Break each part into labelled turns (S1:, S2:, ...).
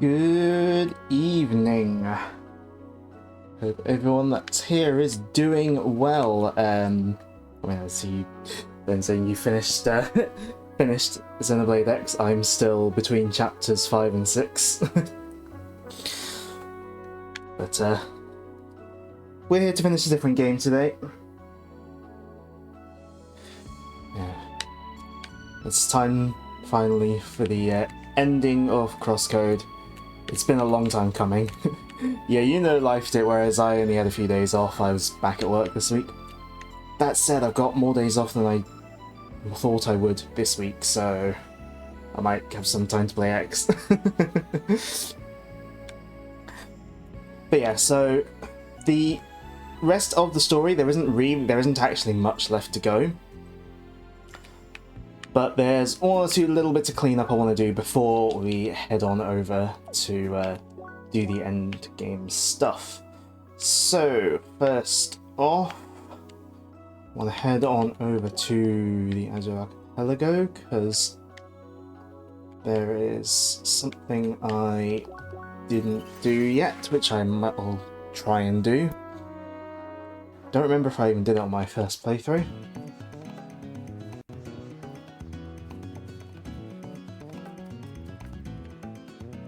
S1: Good evening. Hope everyone that's here is doing well. I see then saying you finished finished Xenoblade X. I'm still between chapters 5 and 6. But we're here to finish a different game today. Yeah. It's time finally for the ending of CrossCode. It's been a long time coming. Yeah, you know life did, whereas I only had a few days off. I was back at work this week. That said, I've got more days off than I thought I would this week, so I might have some time to play X. But yeah, so the rest of the story, there isn't actually much left to go. But there's one or two little bits of cleanup I want to do before we head on over to do the end game stuff. So, first off, I want to head on over to the Azure Archipelago, because there is something I didn't do yet, which I might will try and do. Don't remember if I even did it on my first playthrough.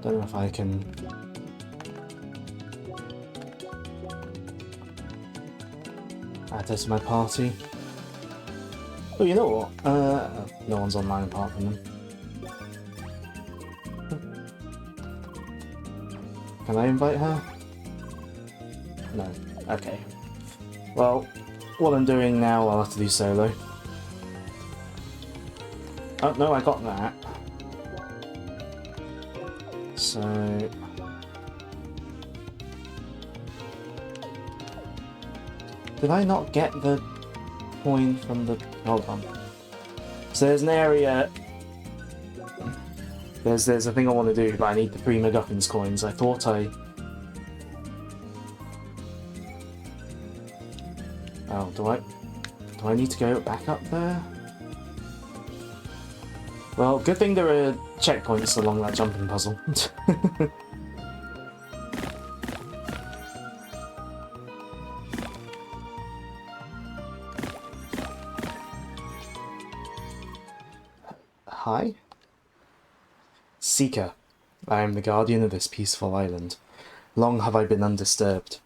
S1: Don't know if I can... add this to my party. Oh, you know what? No one's online apart from them. Can I invite her? No. Okay. Well, what I'm doing now, I'll have to do solo. Oh, no, I got that. So... did I not get the coin from the... hold on. So there's an area... There's a thing I want to do, but I need the 3 MacGuffins coins. I thought I... oh, do I need to go back up there? Well, good thing there are checkpoints along that jumping puzzle. Hi? Seeker, I am the guardian of this peaceful island. Long have I been undisturbed.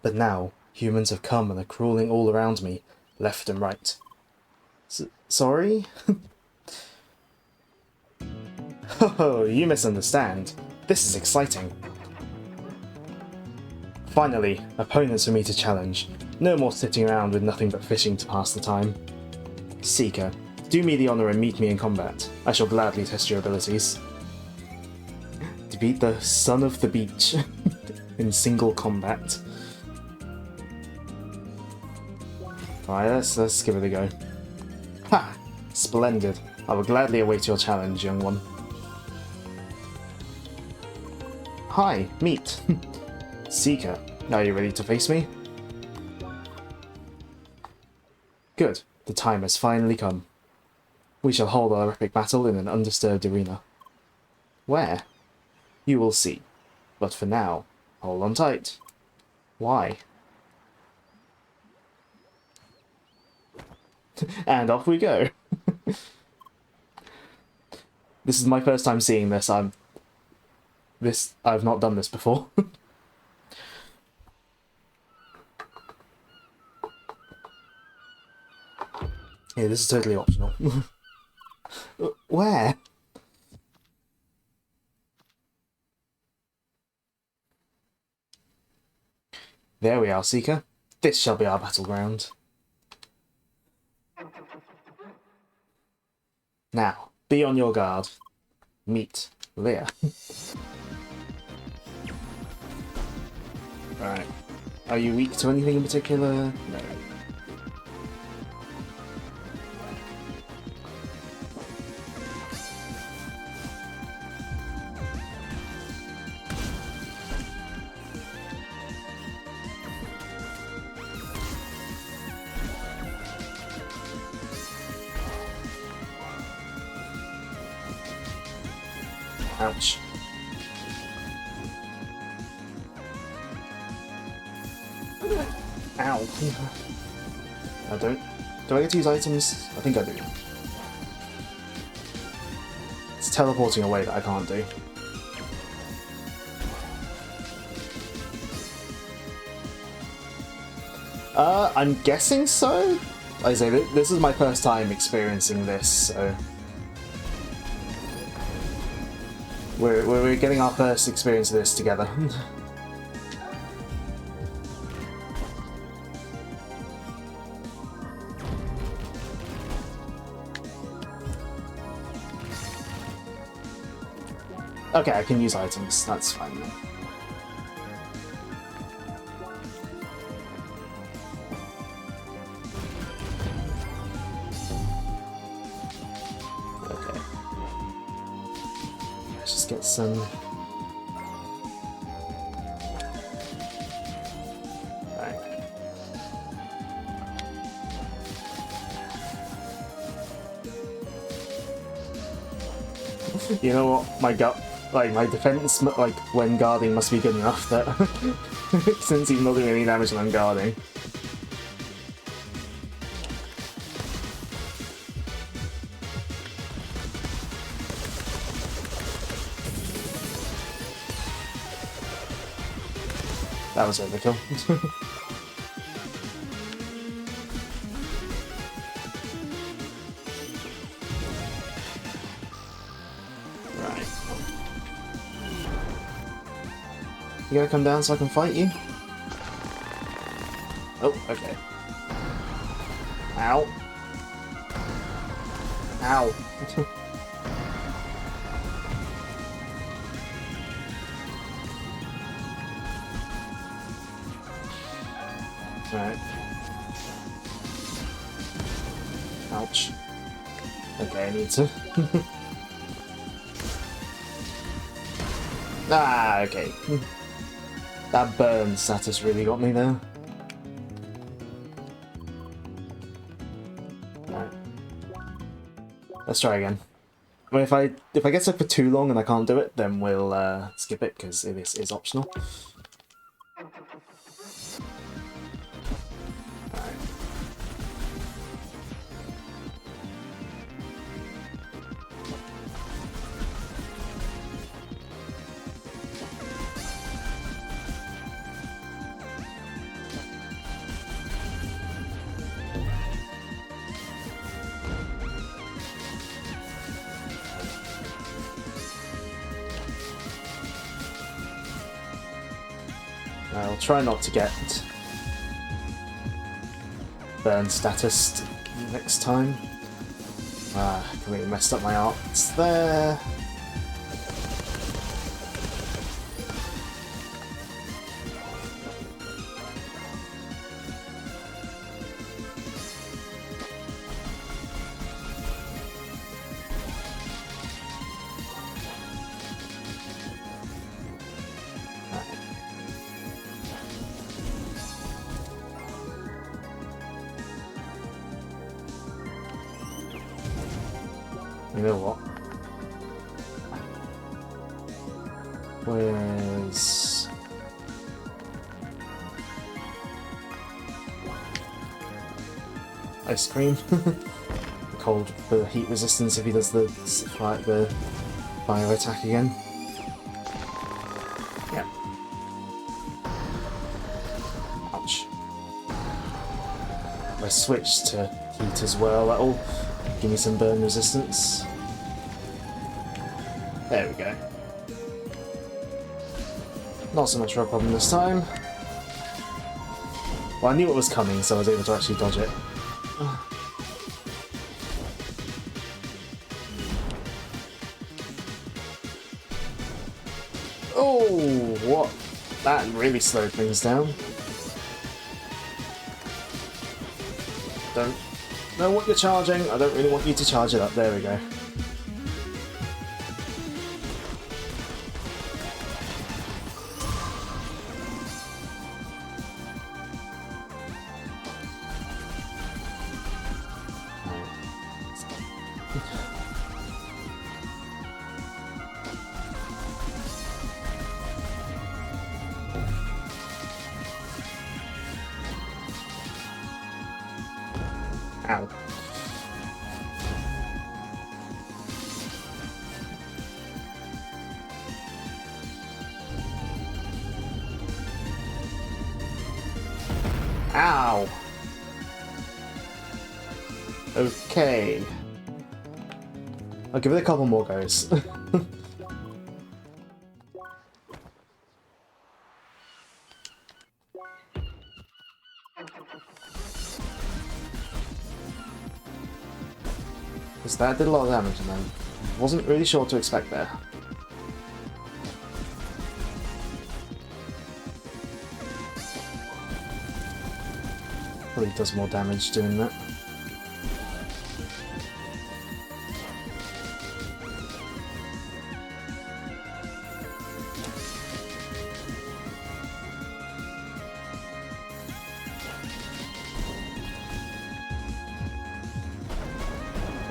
S1: But now, humans have come and are crawling all around me, left and right. Sorry? Oh, you misunderstand. This is exciting. Finally, opponents for me to challenge. No more sitting around with nothing but fishing to pass the time. Seeker, do me the honour and meet me in combat. I shall gladly test your abilities. To beat the son of the beach in single combat. Alright, let's give it a go. Ha! Splendid. I will gladly await your challenge, young one. Hi, meet. Seeker, are you ready to face me? Good, the time has finally come. We shall hold our epic battle in an undisturbed arena. Where? You will see. But for now, hold on tight. Why? And off we go. This is my first time seeing this. I've not done this before. Yeah, this is totally optional. Where? There we are, Seeker. This shall be our battleground. Now, be on your guard. Meet Leah. Right. Are you weak to anything in particular? No. Ouch. Ow. I don't... Do I get to use items? I think I do. It's teleporting away that I can't do. I'm guessing so? Like I say, this is my first time experiencing this, so... We're getting our first experience of this together. Okay, I can use items, that's fine then. Okay. Let's just get some... Right. You know what, my gut... Like, my defense, like, when guarding must be good enough that... since he's not doing any damage when I'm guarding. That was overkill. You gotta come down so I can fight you? Oh, okay. Ow. Ow. Alright. Ouch. Okay, I need to. Ah, okay. That burn status really got me there. Right. Let's try again. I mean, if I get stuck for too long and I can't do it, then we'll skip it because it is optional. I'll try not to get burn status next time. Completely messed up my arts there. You know what? Where's... ice cream? Cold for heat resistance if he does the fire attack again. Yeah. Ouch. If I switch to heat as well, that'll give me some burn resistance. There we go. Not so much of a problem this time. Well, I knew it was coming, so I was able to actually dodge it. Oh, what? That really slowed things down. Don't know what you're charging. I don't really want you to charge it up. There we go. Ow. Ow. Okay. I'll give it a couple more goes. Because that did a lot of damage and I wasn't really sure what to expect there. Probably does more damage doing that.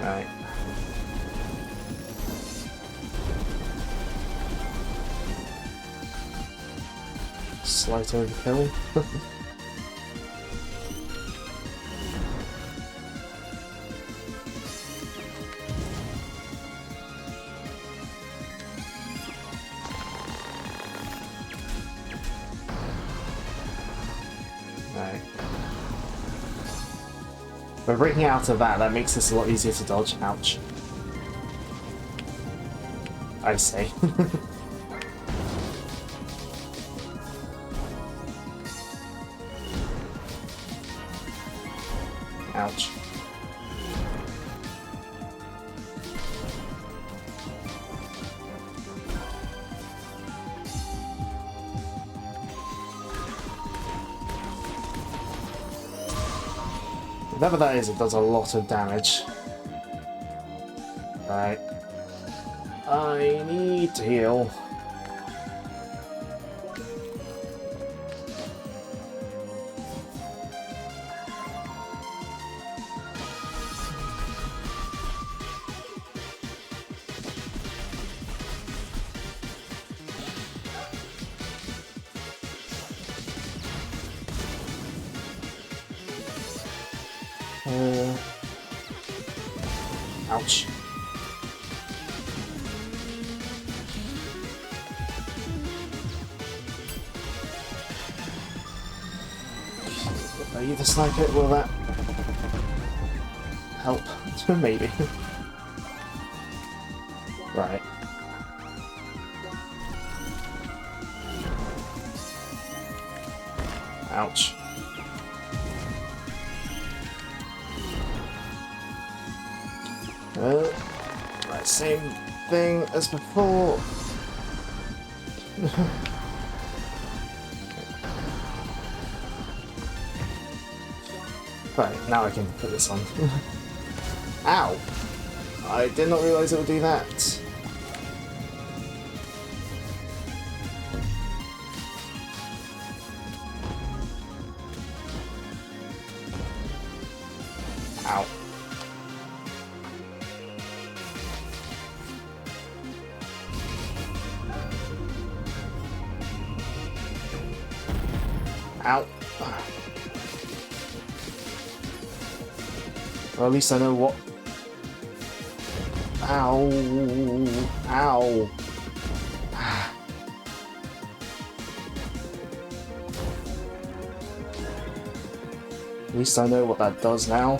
S1: Right. Slight overkill. Right. By breaking out of that, that makes this a lot easier to dodge. Ouch. I say. Ouch. Whatever that is, it does a lot of damage. Right. I need to heal. Ouch. If I either snipe it, will that help? Maybe. Right. Ouch. Right, same thing as before. Right, now I can put this on. Ow! I did not realise it would do that. Ow. Ow. Well, at least I know what... Ow. Ow. At least I know what that does now.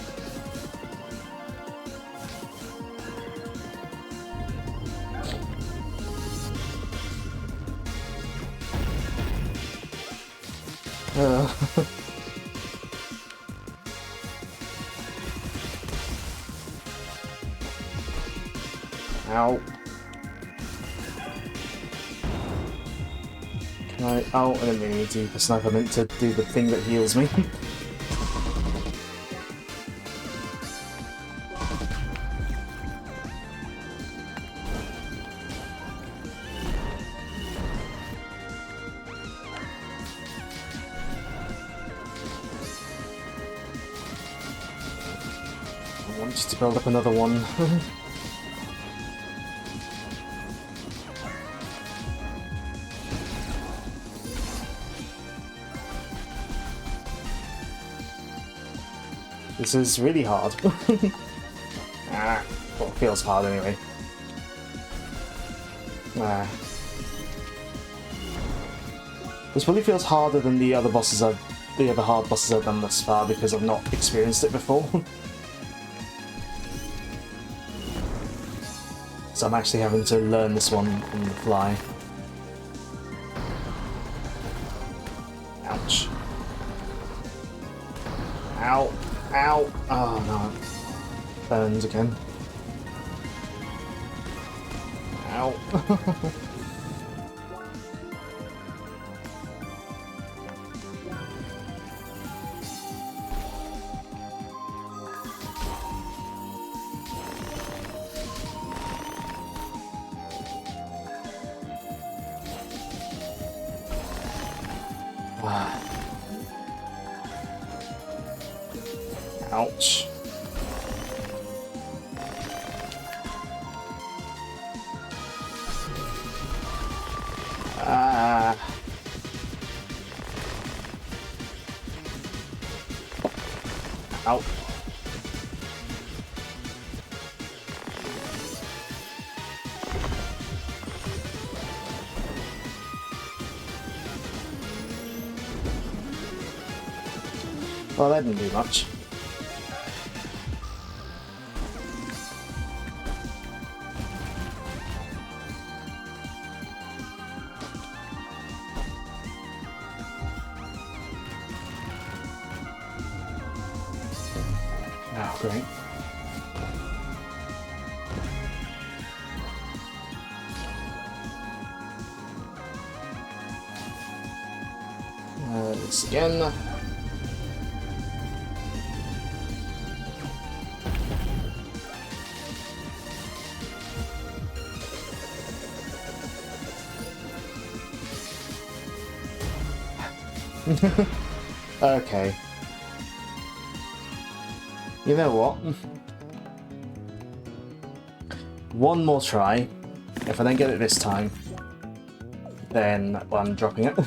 S1: Ow. Can I... Oh, I didn't really need to use the sniper. I meant to do the thing that heals me. I want you to build up another one. This is really hard. Ah, well, it feels hard anyway. Ah. This probably feels harder than the other hard bosses I've done thus far because I've not experienced it before. So I'm actually having to learn this one on the fly. Ouch. Ow. Ow. Oh no. Burned again. Ow. Ouch. Ow. Well, that didn't do much. Oh, great. This again. Okay. You know what? One more try. If I don't get it this time, then I'm dropping it.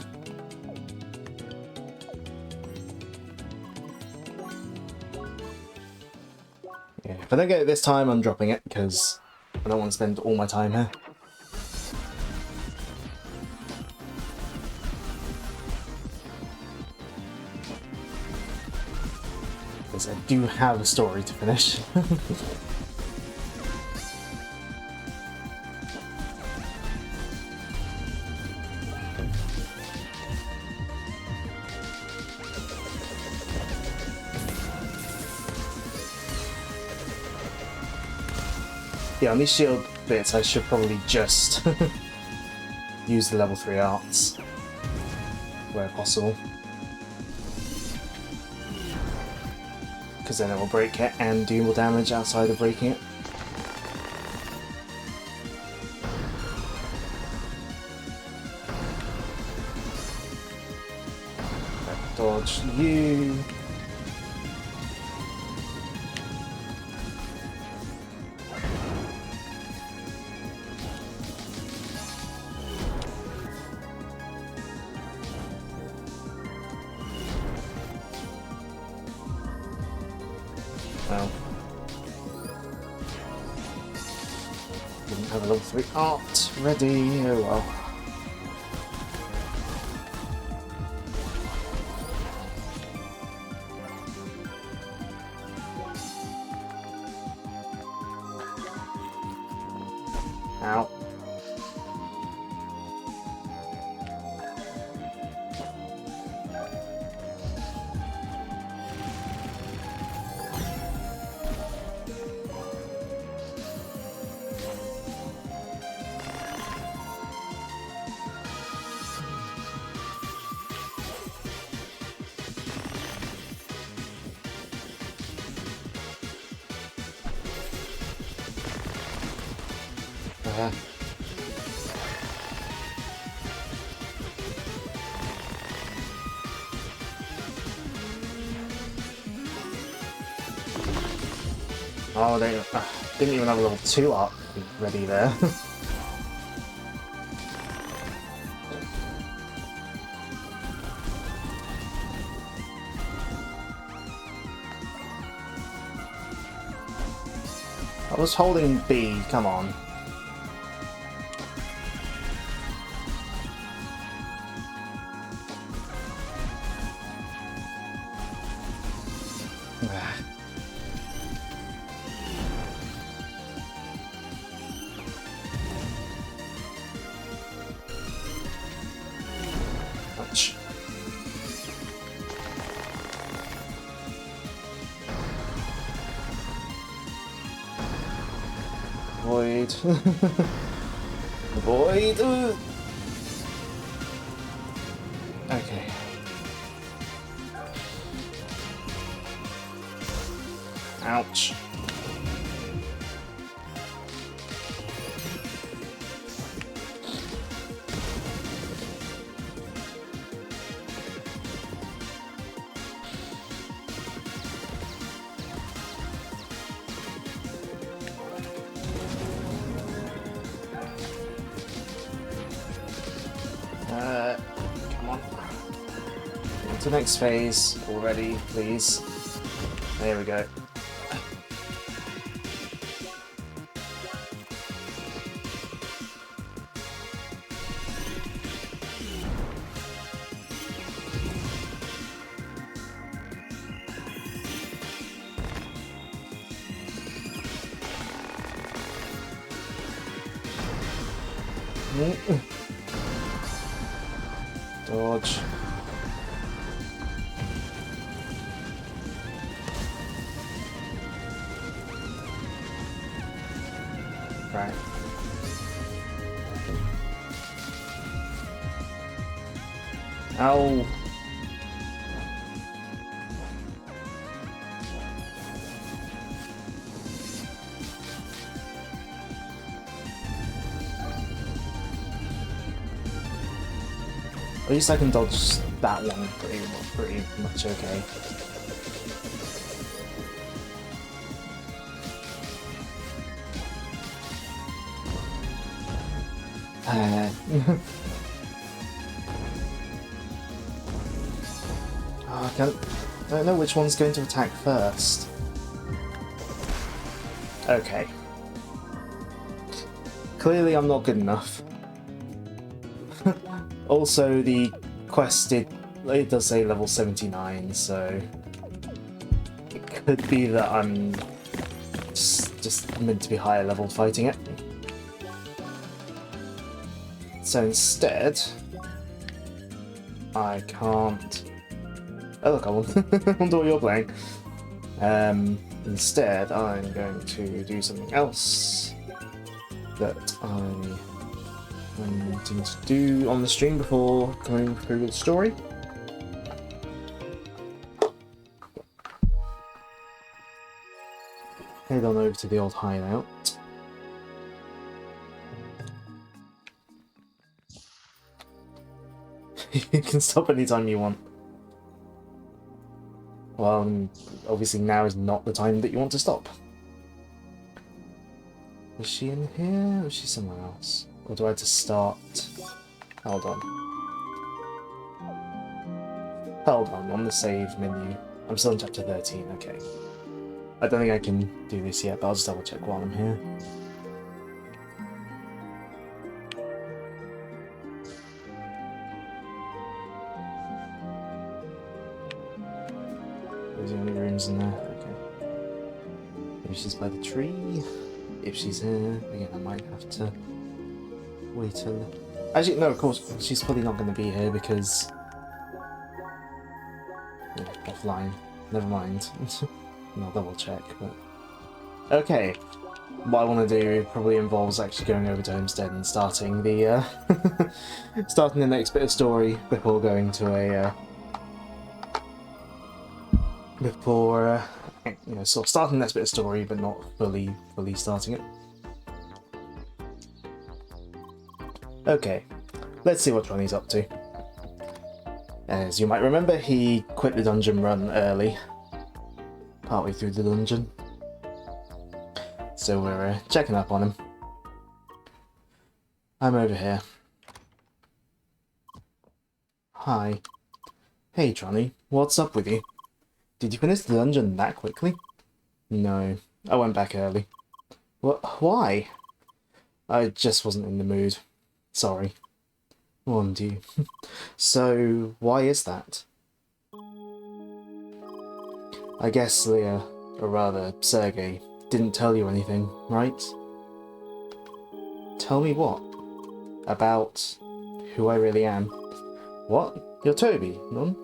S1: Yeah, if I don't get it this time, I'm dropping it because I don't want to spend all my time here. Because I do have a story to finish. Yeah, on these shield bits I should probably just use the level 3 arts where possible. Because then it will break it and do more damage outside of breaking it. Dodge you. Well, didn't have a level 3 art ready. Oh well. Ow. Oh, they didn't even have a level 2 art ready there. I was holding B, come on. Ouch. Avoid. Avoid. Okay. Ouch. Come on. To the next phase already, please. There we go. Dodge. Right. Ow. At least I can dodge that one pretty much okay. Oh, I don't know which one's going to attack first. Okay. Clearly I'm not good enough. Also, the quest, it does say level 79, so it could be that I'm just meant to be higher level fighting it. So instead, I can't... Oh look, I wonder what you're playing. Instead, I'm going to do something else that I'm wanting to do on the stream before going through the story. Head on over to the old hideout. You can stop anytime you want. Well, obviously now is not the time that you want to stop. Was she in here or is she somewhere else? Or do I have to start? Hold on. Hold on the save menu. I'm still in chapter 13, okay. I don't think I can do this yet, but I'll just double check while I'm here. Those are the only rooms in there, okay. Maybe she's by the tree. If she's here, again, I might have to wait till... Actually, no, of course, she's probably not going to be here because... Yeah, offline. Never mind. I'll double check, but... Okay. What I want to do probably involves actually going over to Homestead and starting the, starting the next bit of story before going to a, you know, sort of starting the next bit of story, but not fully starting it. Okay, let's see what Johnny's up to. As you might remember, he quit the dungeon run early, partway through the dungeon. So we're checking up on him. I'm over here. Hi. Hey Johnny, what's up with you? Did you finish the dungeon that quickly? No, I went back early. What? Why? I just wasn't in the mood. Sorry. Warned you. So, why is that? I guess Leah, or rather, Sergey, didn't tell you anything, right? Tell me what? About who I really am. What? You're Toby, none?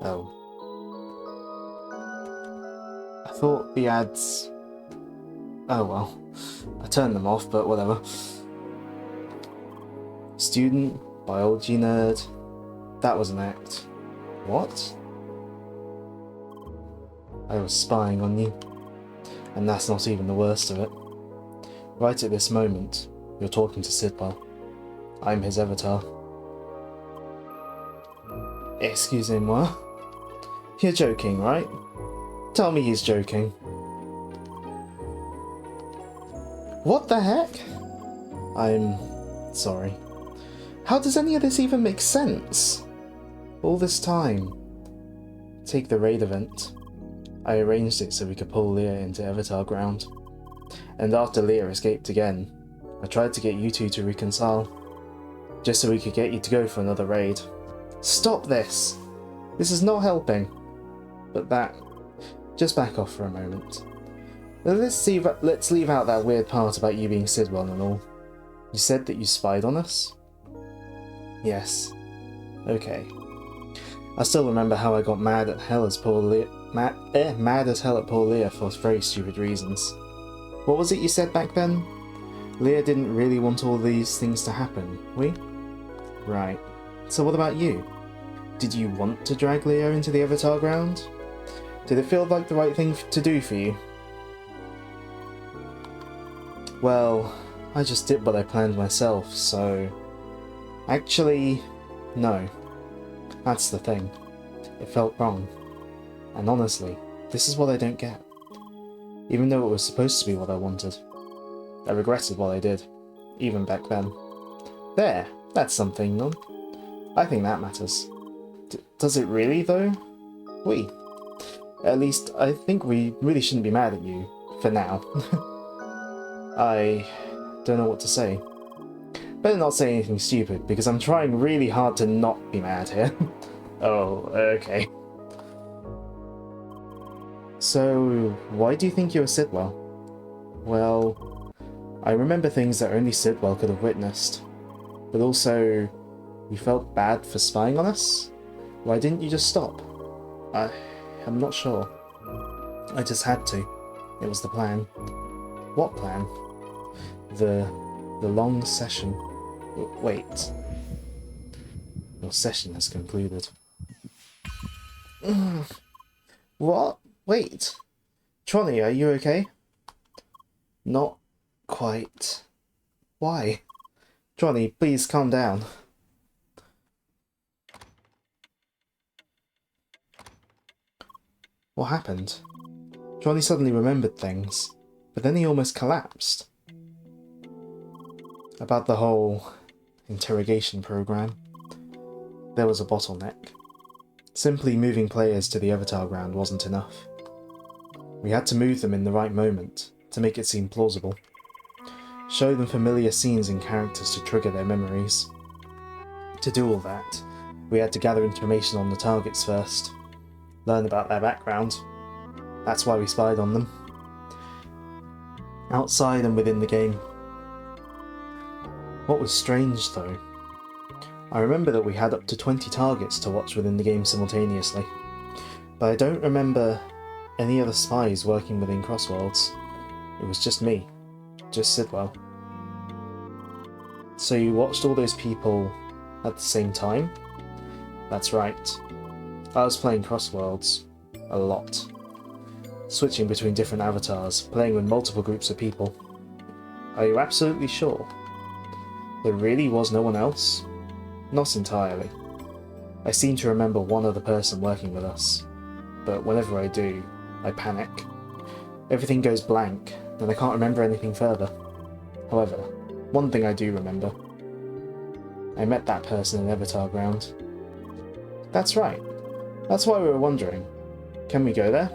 S1: Oh. I thought the ads... Oh well. I turned them off, but whatever. Student, biology nerd. That was an act. What? I was spying on you. And that's not even the worst of it. Right at this moment, you're talking to Sidwell. I'm his avatar. Excusez-moi? You're joking, right? Tell me he's joking. What the heck? I'm sorry. How does any of this even make sense? All this time. Take the raid event. I arranged it so we could pull Leah into Avatar Ground. And after Leah escaped again, I tried to get you two to reconcile. Just so we could get you to go for another raid. Stop this! This is not helping. But that... Just back off for a moment. Let's leave out that weird part about you being Sidwell and all. You said that you spied on us? Yes. Okay. I still remember how I got mad at hell as poor Leah... mad as hell at poor Leah for very stupid reasons. What was it you said back then? Leah didn't really want all these things to happen, we? Right. So what about you? Did you want to drag Leah into the Avatar Ground? Did it feel like the right thing to do for you? Well, I just did what I planned myself, so... Actually, no. That's the thing. It felt wrong. And honestly, this is what I don't get. Even though it was supposed to be what I wanted. I regretted what I did, even back then. There, that's something, none. I think that matters. Does it really, though? At least, I think we really shouldn't be mad at you, for now. I don't know what to say. Better not say anything stupid, because I'm trying really hard to not be mad here. Oh, okay. So, why do you think you were Sidwell? Well, I remember things that only Sidwell could have witnessed. But also, you felt bad for spying on us? Why didn't you just stop? I'm not sure. I just had to. It was the plan. What plan? The long session. Wait. Your session has concluded. What? Wait. Tronny, are you okay? Not quite. Why? Tronny, please calm down. What happened? Johnny suddenly remembered things, but then he almost collapsed. About the whole interrogation program. There was a bottleneck. Simply moving players to the Avatar Ground wasn't enough. We had to move them in the right moment to make it seem plausible. Show them familiar scenes and characters to trigger their memories. To do all that, we had to gather information on the targets first. Learn about their background. That's why we spied on them. Outside and within the game. What was strange though, I remember that we had up to 20 targets to watch within the game simultaneously, but I don't remember any other spies working within Crossworlds. It was just me, just Sidwell. So you watched all those people at the same time? That's right. I was playing Crossworlds a lot. Switching between different avatars, playing with multiple groups of people. Are you absolutely sure? There really was no one else? Not entirely. I seem to remember one other person working with us, but whenever I do, I panic. Everything goes blank, and I can't remember anything further. However, one thing I do remember. I met that person in Avatar Ground. That's right. That's why we were wondering. Can we go there?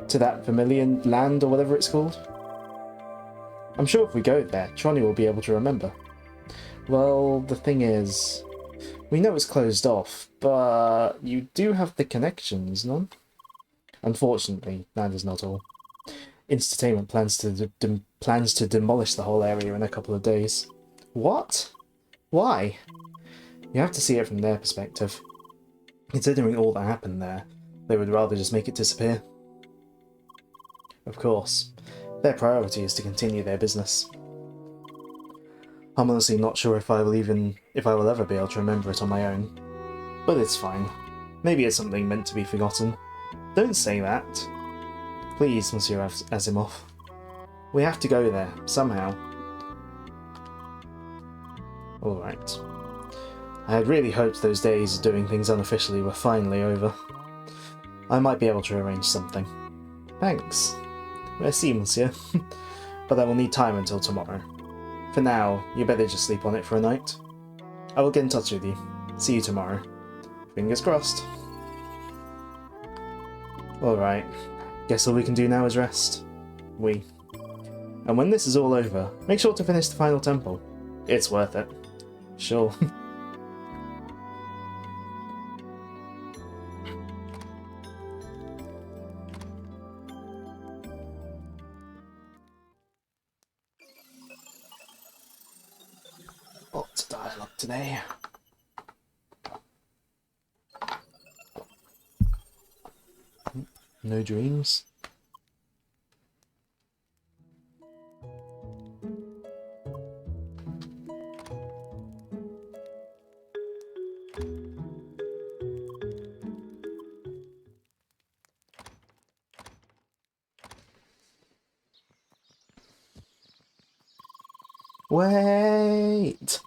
S1: To that familiar land or whatever it's called? I'm sure if we go there, Tronny will be able to remember. Well, the thing is, we know it's closed off, but you do have the connections, no? Unfortunately, that is not all. Entertainment plans to demolish the whole area in a couple of days. What? Why? You have to see it from their perspective. Considering all that happened there, they would rather just make it disappear. Of course, their priority is to continue their business. I'm honestly not sure if I will ever be able to remember it on my own. But it's fine. Maybe it's something meant to be forgotten. Don't say that. Please, Monsieur Asimov. We have to go there, somehow. Alright. I had really hoped those days of doing things unofficially were finally over. I might be able to arrange something. Thanks. Merci, monsieur. But I will need time until tomorrow. For now, you better just sleep on it for a night. I will get in touch with you. See you tomorrow. Fingers crossed. Alright. Guess all we can do now is rest. And when this is all over, make sure to finish the final temple. It's worth it. Sure. Lots of dialogue today. No dreams. Wait!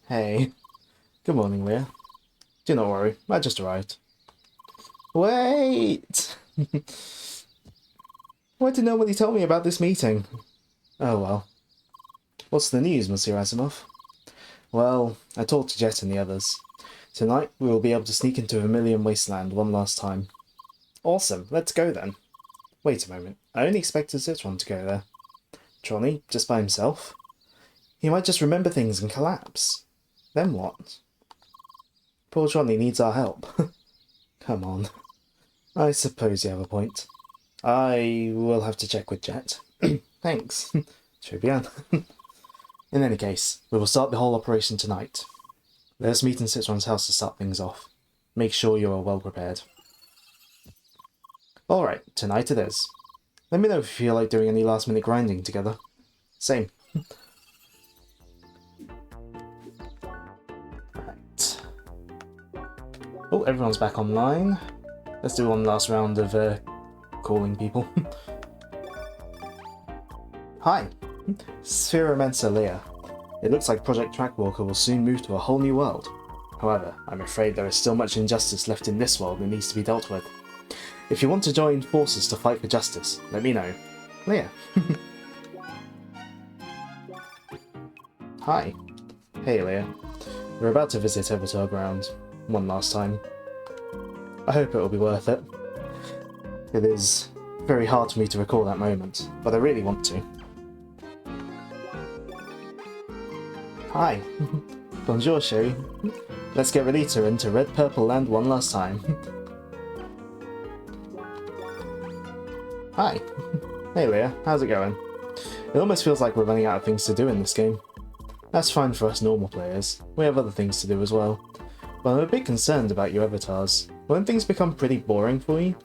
S1: Hey. Good morning, Leah. Do not worry, I just arrived. Wait! Why did nobody tell me about this meeting? Oh well. What's the news, Monsieur Asimov? Well, I talked to Jet and the others. Tonight, we will be able to sneak into Vermilion Wasteland one last time. Awesome, let's go then. Wait a moment, I only expected Citron to go there. Tronny, just by himself? He might just remember things and collapse. Then what? Poor Tronny needs our help. Come on. I suppose you have a point. I will have to check with Jet. Thanks. Très bien. In any case, we will start the whole operation tonight. Let us meet in Citron's house to start things off. Make sure you are well prepared. Alright, tonight it is. Let me know if you feel like doing any last minute grinding together. Same. Right. Oh, everyone's back online. Let's do one last round of calling people. Hi, Sphere Immensa Leah. It looks like Project Trackwalker will soon move to a whole new world. However, I'm afraid there is still much injustice left in this world that needs to be dealt with. If you want to join forces to fight for justice, let me know. Leah. Hi. Hey Leah. We're about to visit Avatar Ground one last time. I hope it will be worth it. It is very hard for me to recall that moment, but I really want to. Hi. Bonjour, chérie. Let's get ready to enter Red Purple Land one last time. Hi. Hey Leah, how's it going? It almost feels like we're running out of things to do in this game. That's fine for us normal players. We have other things to do as well. But I'm a bit concerned about you avatars. Won't things become pretty boring for you?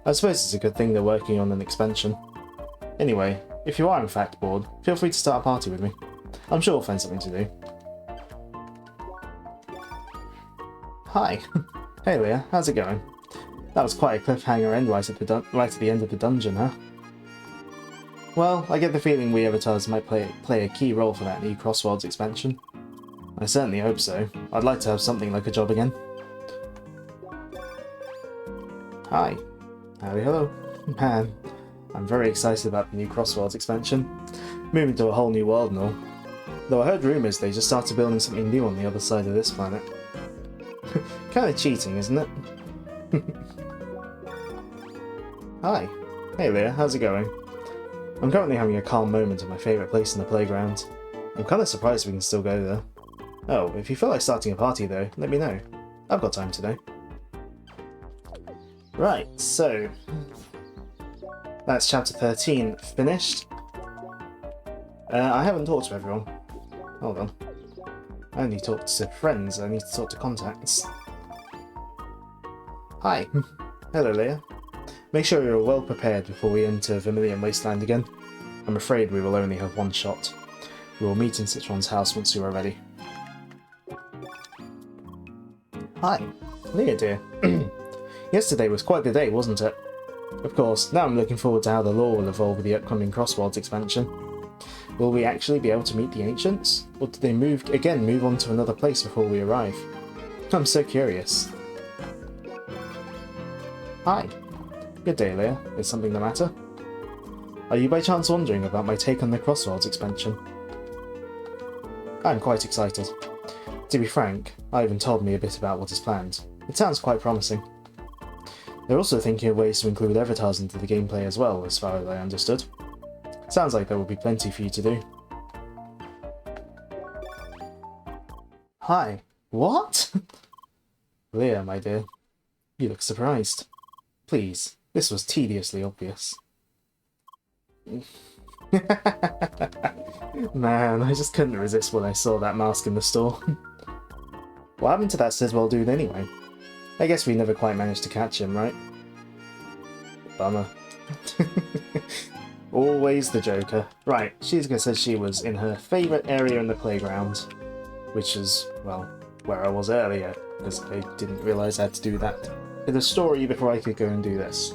S1: I suppose it's a good thing they're working on an expansion. Anyway, if you are in fact bored, feel free to start a party with me. I'm sure we'll find something to do. Hi. Hey Leah, how's it going? That was quite a cliffhanger end right at the end of the dungeon, huh? Well, I get the feeling we avatars might play a key role for that new Crossworlds expansion. I certainly hope so. I'd like to have something like a job again. Hi. Howdy hello. Man, I'm very excited about the new Crossworlds expansion. Moving to a whole new world and all. Though I heard rumours they just started building something new on the other side of this planet. Kinda cheating, isn't it? Hi. Hey Leah, how's it going? I'm currently having a calm moment at my favourite place in the playground. I'm kind of surprised we can still go there. Oh, if you feel like starting a party though, let me know. I've got time today. Right, so... that's chapter 13 finished. I haven't talked to everyone. Hold on. I only talked to friends, I need to talk to contacts. Hi. Hello, Leah. Make sure you're well prepared before we enter Vermilion Wasteland again. I'm afraid we will only have one shot. We will meet in Citron's house once you are ready. Hi. Leah, dear. Yesterday was quite the day, wasn't it? Of course, now I'm looking forward to how the lore will evolve with the upcoming Crossworlds expansion. Will we actually be able to meet the Ancients? Or did they move on to another place before we arrive? I'm so curious. Hi. Good day, Leah. Is something the matter? Are you by chance wondering about my take on the Crossworlds expansion? I'm quite excited. To be frank, Ivan told me a bit about what is planned. It sounds quite promising. They're also thinking of ways to include avatars into the gameplay as well, as far as I understood. Sounds like there will be plenty for you to do. Hi. What? Leah, my dear. You look surprised. Please, this was tediously obvious. Man, I just couldn't resist when I saw that mask in the store. What happened to that Sizwell dude anyway? I guess we never quite managed to catch him, right? Bummer. Always the Joker. Right, Shizuka said she was in her favourite area in the playground, which is, well, where I was earlier, because I didn't realise I had to do that in the story before I could go and do this.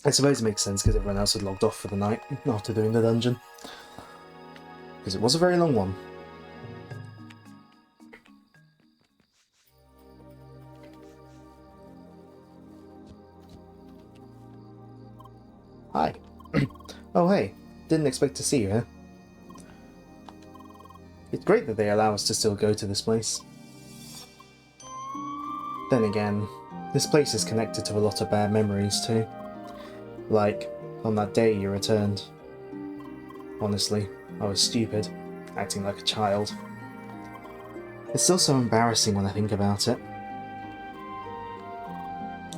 S1: I suppose it makes sense because everyone else had logged off for the night after doing the dungeon. Because it was a very long one. Hi. Oh hey, didn't expect to see you here. It's great that they allow us to still go to this place. Then again, this place is connected to a lot of bad memories too. Like, on that day you returned. Honestly, I was stupid, acting like a child. It's still so embarrassing when I think about it.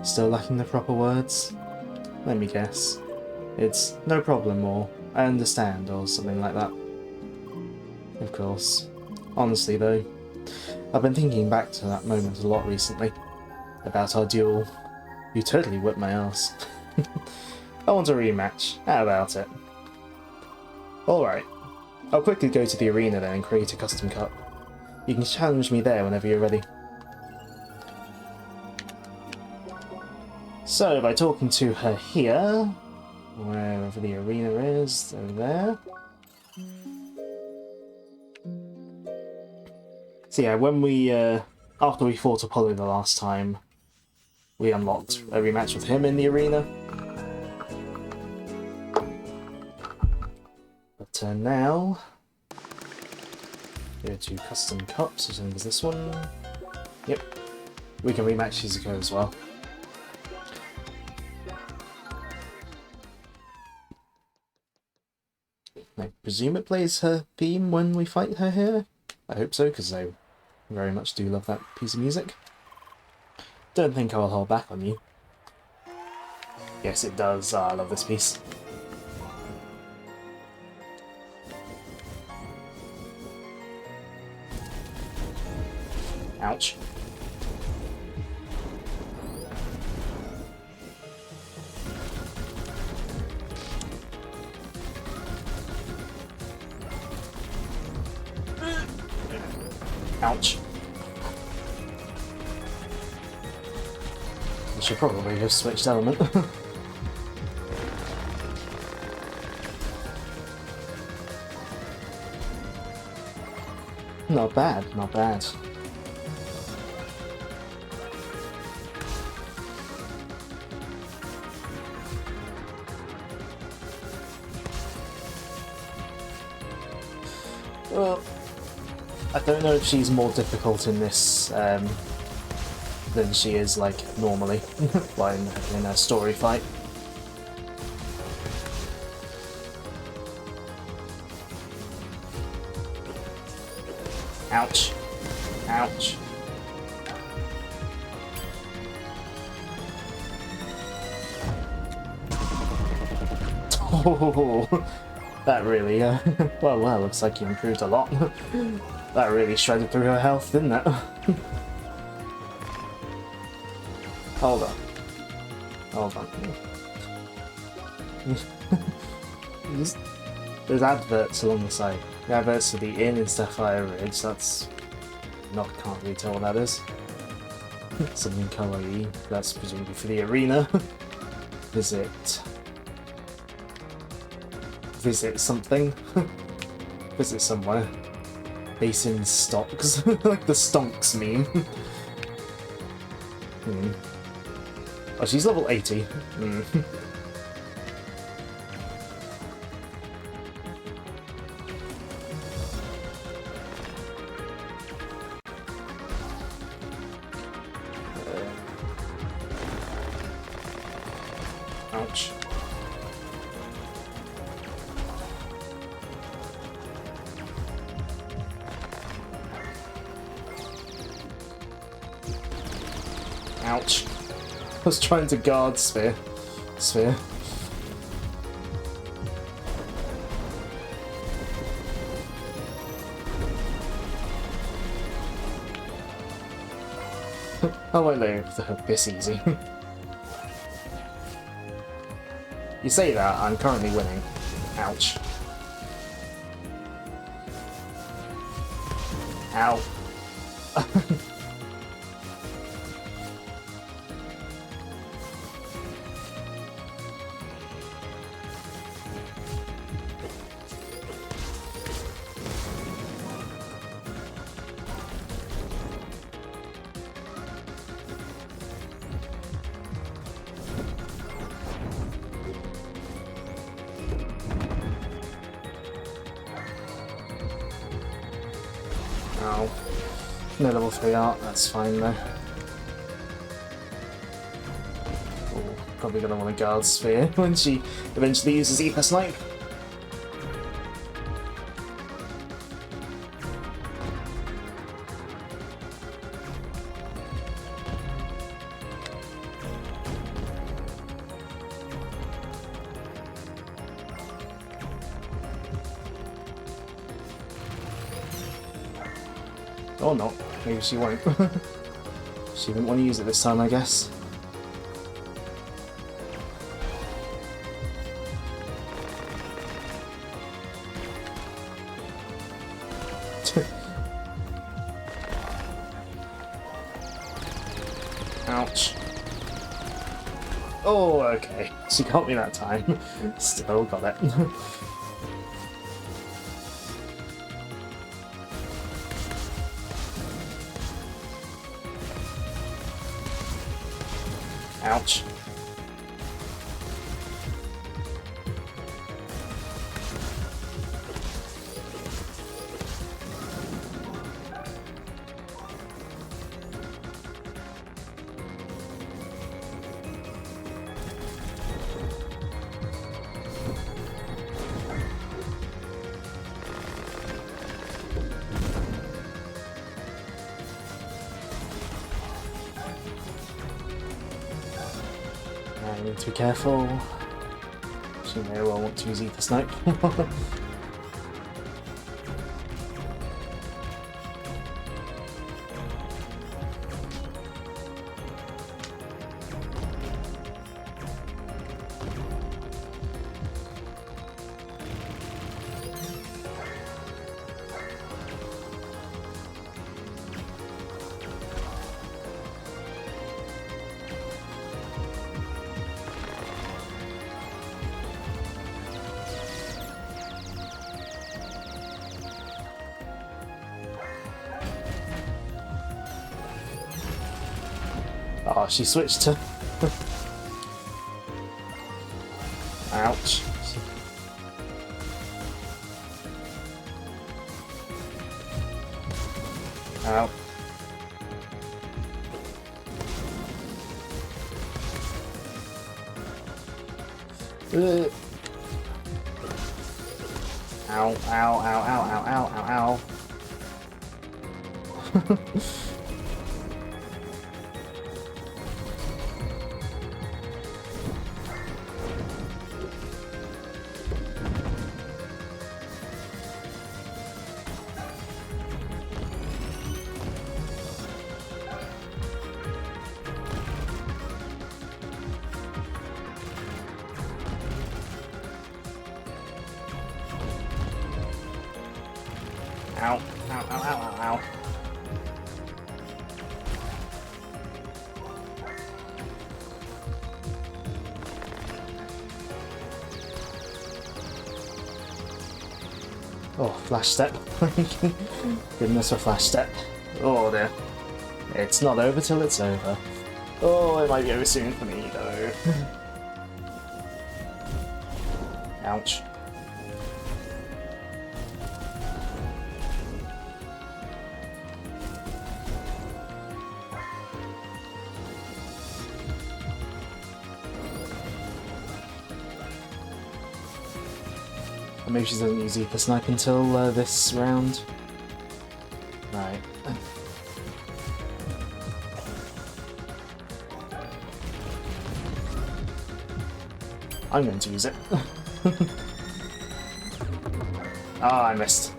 S1: Still lacking the proper words? Let me guess. It's no problem or I understand or something like that. Of course. Honestly though, I've been thinking back to that moment a lot recently. About our duel. You totally whipped my ass. I want a rematch. How about it? Alright. I'll quickly go to the arena then and create a custom cup. You can challenge me there whenever you're ready. So, by talking to her here, wherever the arena is, over there. So yeah, when we, after we fought Apollo the last time, we unlocked a rematch with him in the arena. But now, go to custom cups, I think is this one. Yep, we can rematch Shizuko as well. I presume it plays her theme when we fight her here? I hope so, because I very much do love that piece of music. Don't think I will hold back on you. Yes, it does. I love this piece. Ouch. Ouch. I should probably have switched element. Not bad, not bad. Well, I don't know if she's more difficult in this than she is like normally, like in a story fight. Ouch. Ouch. Oh, that really, well, looks like you improved a lot. That really shredded through her health, didn't it? Hold on. Hold on. There's adverts along the side. The adverts to the inn in Sapphire Ridge, that's... can't really tell what that is. Something kawaii, that's presumably for the arena. Visit something. Visit somewhere. Basin stocks. Like the stonks meme. Oh, she's level 80. Ouch. Ouch. I was trying to guard Sphere. I won't let you the hook this easy. You say that, I'm currently winning. Ouch. Ow. Ow. No level 3 art, that's fine though. Oh, probably gonna want to guard Sphere when she eventually uses Ether Snipe. Or not. Maybe she won't. She didn't want to use it this time, I guess. Ouch. Oh, okay. She got me that time. Still got it. Ouch. I need to be careful. She may well want to use Ether Snipe. Oh, she switched to... Ouch. Ow. Ow, ow, ow, ow, ow, ow, ow, ow. Ow, ow, ow, ow, ow, ow. Oh, flash step. Goodness for flash step. Oh dear. It's not over till it's over. Oh, it might be over soon for me though. Ouch. Maybe she doesn't use Ether Snipe until this round. Right. I'm going to use it. Ah, I missed.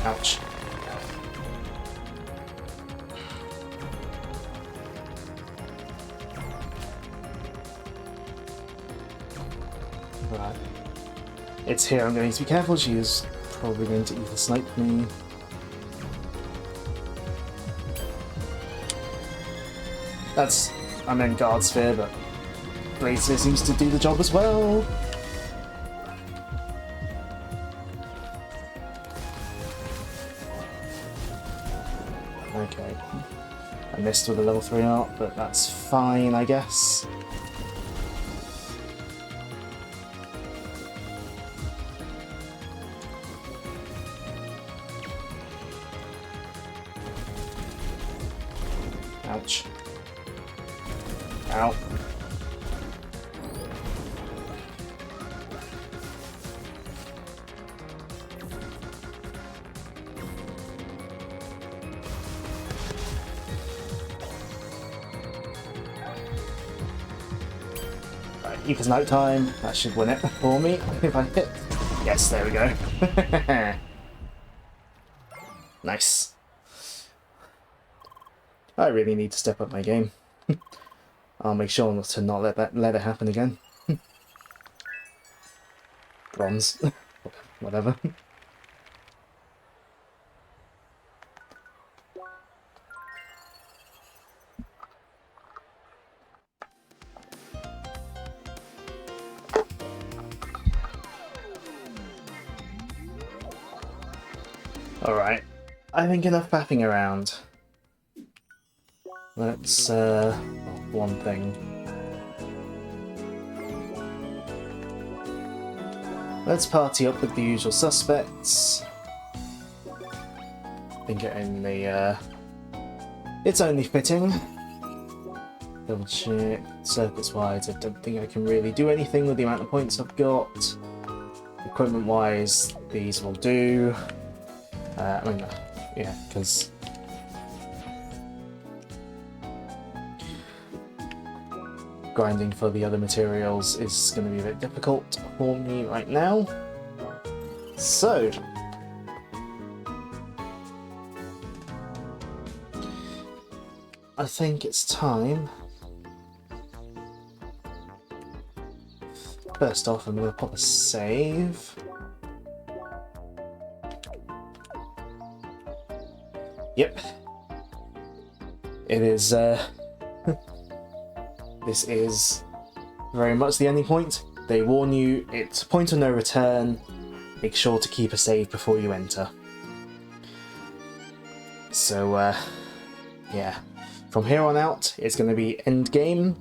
S1: Ouch. Right. It's here, I'm going to be careful. She is probably going to Ether Snipe me. I meant Guard Sphere, but Blade Sphere seems to do the job as well. Okay. I missed with a level 3 art, but that's fine, I guess. Ouch. Ow. Right, Ether's night time. That should win it for me if I hit. Yes, there we go. Nice. I really need to step up my game. I'll make sure to not let it happen again. Bronze. Whatever. Alright. I think enough faffing around. Let's, one thing. Let's party up with the usual suspects. I think it's only fitting. Double check. Circuits-wise, I don't think I can really do anything with the amount of points I've got. Equipment-wise, these will do. I mean, yeah, because grinding for the other materials is going to be a bit difficult for me right now. So, I think it's time. First off, I'm going to pop a save. Yep. It is, this is very much the ending point. They warn you, it's point of no return. Make sure to keep a save before you enter. So, yeah. From here on out, it's going to be end game.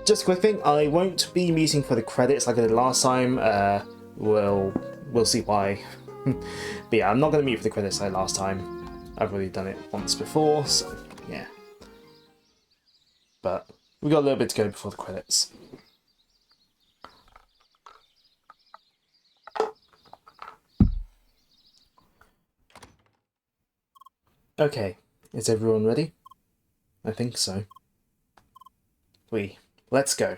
S1: Just a quick thing, I won't be muting for the credits like I did last time. We'll see why. But yeah, I'm not going to mute for the credits like last time. I've already done it once before, so yeah. But we got a little bit to go before the credits. Okay, is everyone ready? I think so. Let's go.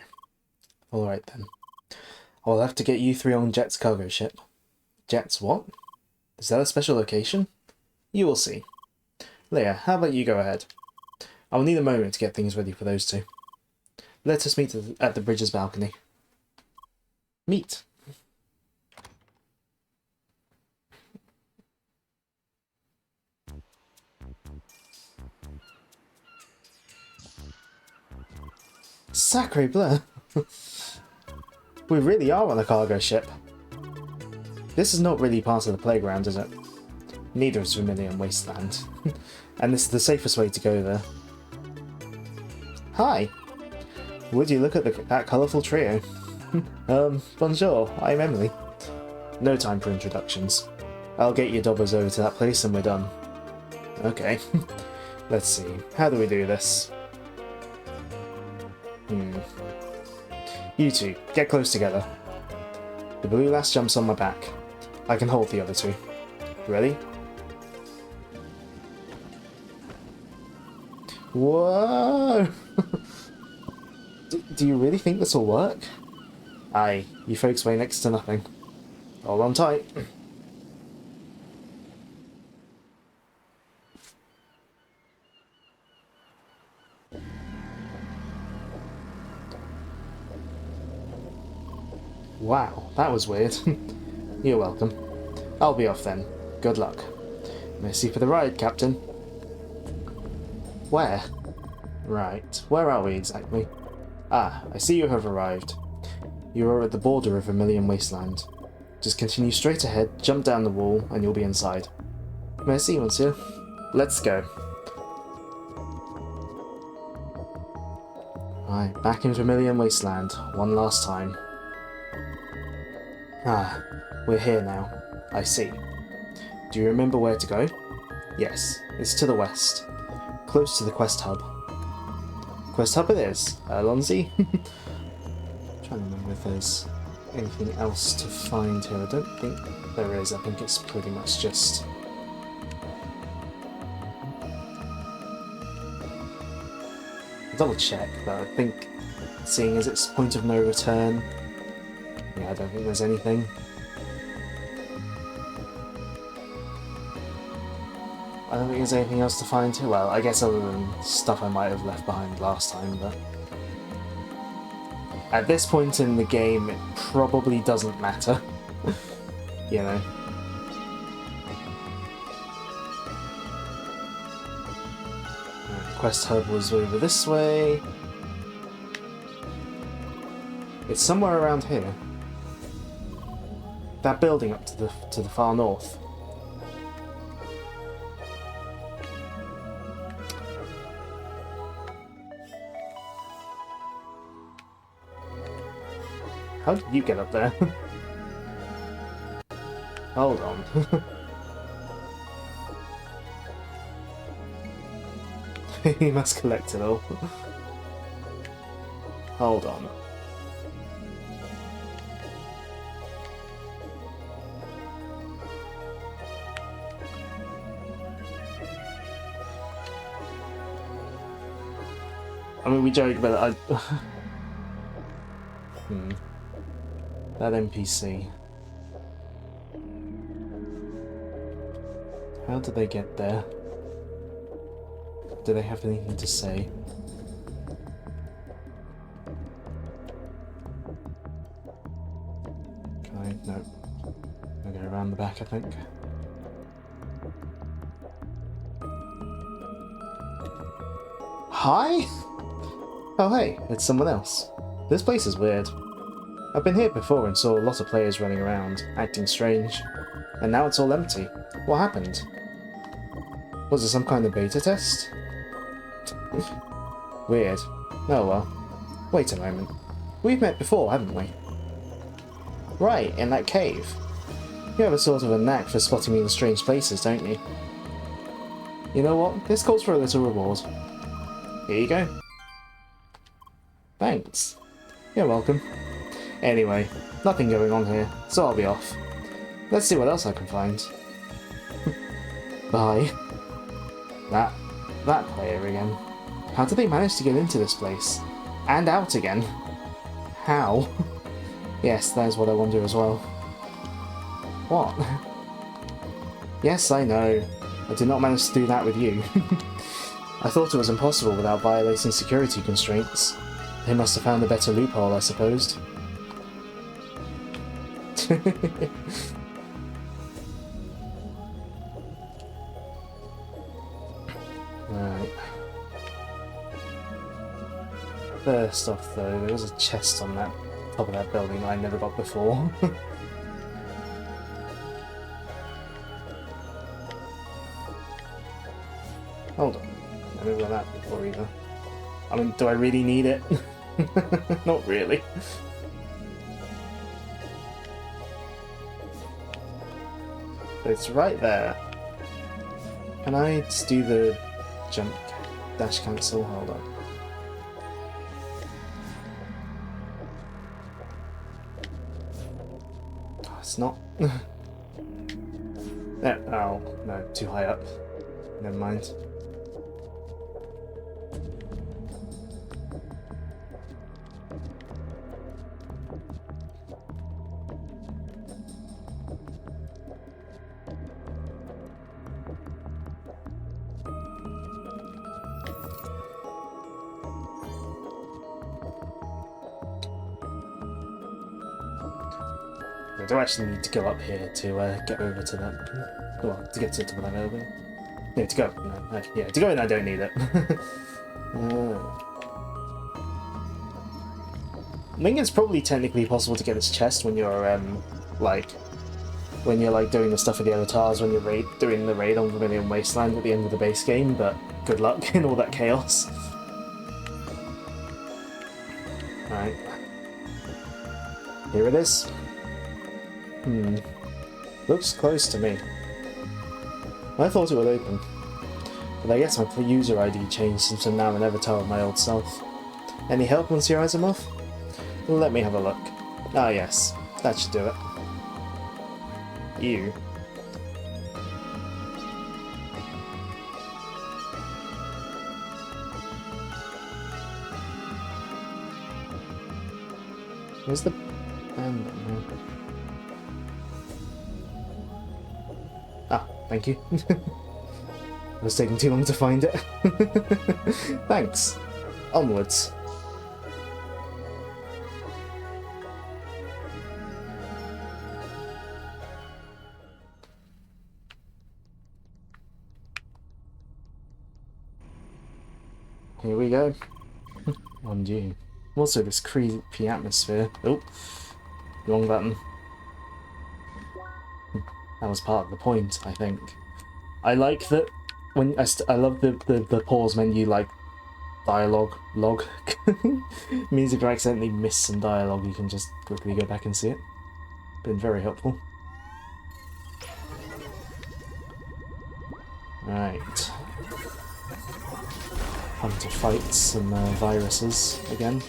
S1: Alright then. I'll have to get you three on Jet's cargo ship. Jet's what? Is that a special location? You will see. Leia, how about you go ahead? I will need a moment to get things ready for those two. Let us meet at the bridge's balcony. Meet. Sacre bleu! We really are on a cargo ship. This is not really part of the playground, is it? Neither is Vermilion Wasteland. And this is the safest way to go there. Hi! Would you look at that colourful trio? Bonjour, I'm Emily. No time for introductions. I'll get your dobbers over to that place and we're done. Okay. Let's see. How do we do this? You two, get close together. The blue lass jumps on my back. I can hold the other two. Ready? Whoa! Do you really think this will work? Aye, you folks weigh next to nothing. Hold on tight. Wow, that was weird. You're welcome. I'll be off then. Good luck. Merci for the ride, Captain. Where? Right, where are we exactly? Ah, I see you have arrived. You are at the border of Vermilion Wasteland. Just continue straight ahead, jump down the wall, and you'll be inside. Merci, monsieur. Let's go. Right, back in Vermilion Wasteland, one last time. Ah, we're here now. I see. Do you remember where to go? Yes, it's to the west. Close to the quest hub. Quest hub it is, Lonzy. Trying to remember if there's anything else to find here. I don't think there is. I think it's pretty much just... I'll double check, but I think seeing as it's point of no return, yeah, I don't think there's anything. I don't think there's anything else to find here. Well, I guess other than stuff I might have left behind last time, but... At this point in the game, it probably doesn't matter. You know? Quest hub was over this way. It's somewhere around here. That building up to the far north. How did you get up there? Hold on. He must collect it all. Hold on. I mean, we joke, but I... That NPC. How did they get there? Do they have anything to say? Can I? No. I'll go around the back, I think. Hi? Oh hey, it's someone else. This place is weird. I've been here before and saw a lot of players running around, acting strange. And now it's all empty. What happened? Was it some kind of beta test? Weird. Oh well. Wait a moment. We've met before, haven't we? Right, in that cave. You have a sort of a knack for spotting me in strange places, don't you? You know what? This calls for a little reward. Here you go. Thanks. You're welcome. Anyway, nothing going on here, so I'll be off. Let's see what else I can find. Bye. That player again. How did they manage to get into this place? And out again? How? Yes, that is what I wonder as well. What? Yes, I know. I did not manage to do that with you. I thought it was impossible without violating security constraints. They must have found a better loophole, I supposed. Right. First off though, there was a chest on that top of that building that I never got before. Hold on, I never got that before either. I mean, do I really need it? Not really. But it's right there. Can I just do the jump dash cancel? Hold on. Oh, it's not. Oh, no, too high up. Never mind. I do actually need to go up here to get over to that. Well, to get to the top of that building. No, to go. No, yeah, to go in I don't need it. I think it's probably technically possible to get this chest when you're like doing the stuff with the avatars when you're doing the raid on Vermilion Wasteland at the end of the base game, but good luck in all that chaos. Alright. Here it is. Looks close to me. I thought it would open, but I guess my user ID changed since I'm now an avatar of my old self. Any help, Monsieur Asimov? Let me have a look. Ah yes, that should do it. You. Where's the band button? Ah, thank you. It was taking too long to find it. Thanks. Onwards. Here we go. On you. Also this creepy atmosphere. Oh, wrong button. That was part of the point, I think. I like that when I love the pause menu, like dialogue log. Means if you accidentally miss some dialogue, you can just quickly go back and see it. Been very helpful. Right. Time to fight some viruses again.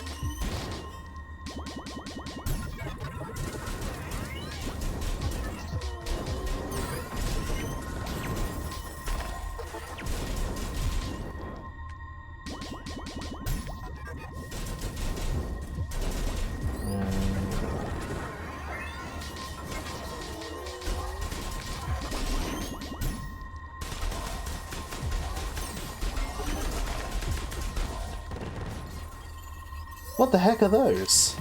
S1: What the heck are those?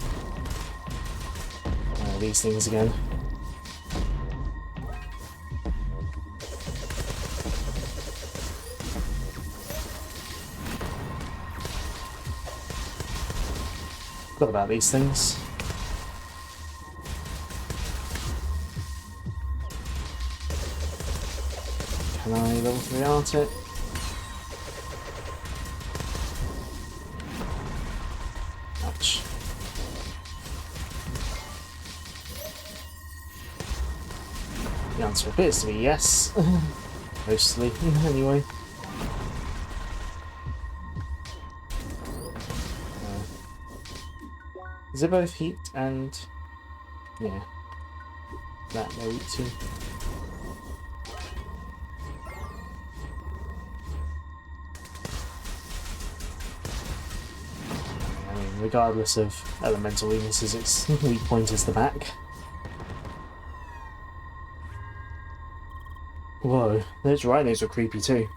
S1: These things again. Forgot about these things. Can I level 3 art it? The answer appears to be yes. Mostly, anyway. Is it both heat and... yeah. That they'll eat too. I mean, regardless of elemental weaknesses, its weak point is the back. Whoa, those rhinos were creepy too.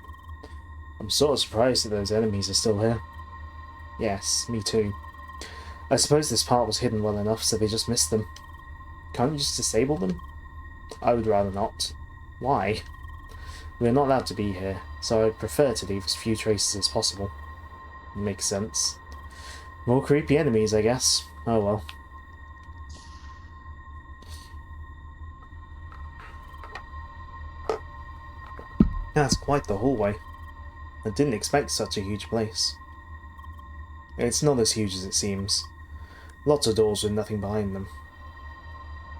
S1: I'm sort of surprised that those enemies are still here. Yes, me too. I suppose this part was hidden well enough so they just missed them. Can't you just disable them? I would rather not. Why? We're not allowed to be here, so I'd prefer to leave as few traces as possible. Makes sense. More creepy enemies, I guess. Oh well. That's quite the hallway. I didn't expect such a huge place. It's not as huge as it seems. Lots of doors with nothing behind them.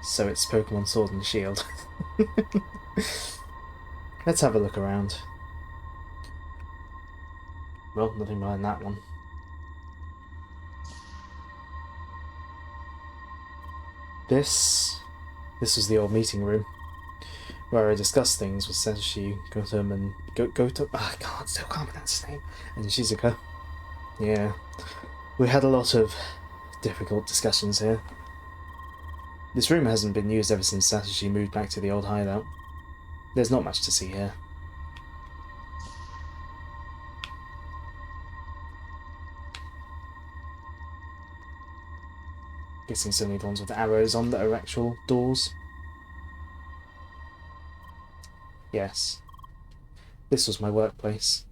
S1: So it's Pokemon Sword and Shield. Let's have a look around. Well, nothing behind that one. This was the old meeting room, where I discussed things with Senshi, Gotham, and Goto. I still can't pronounce his name. And Shizuka. Yeah, we had a lot of difficult discussions here. This room hasn't been used ever since Satoshi moved back to the old hideout. There's not much to see here. Guessing it's only the ones with arrows on that are actual doors. Yes. This was my workplace.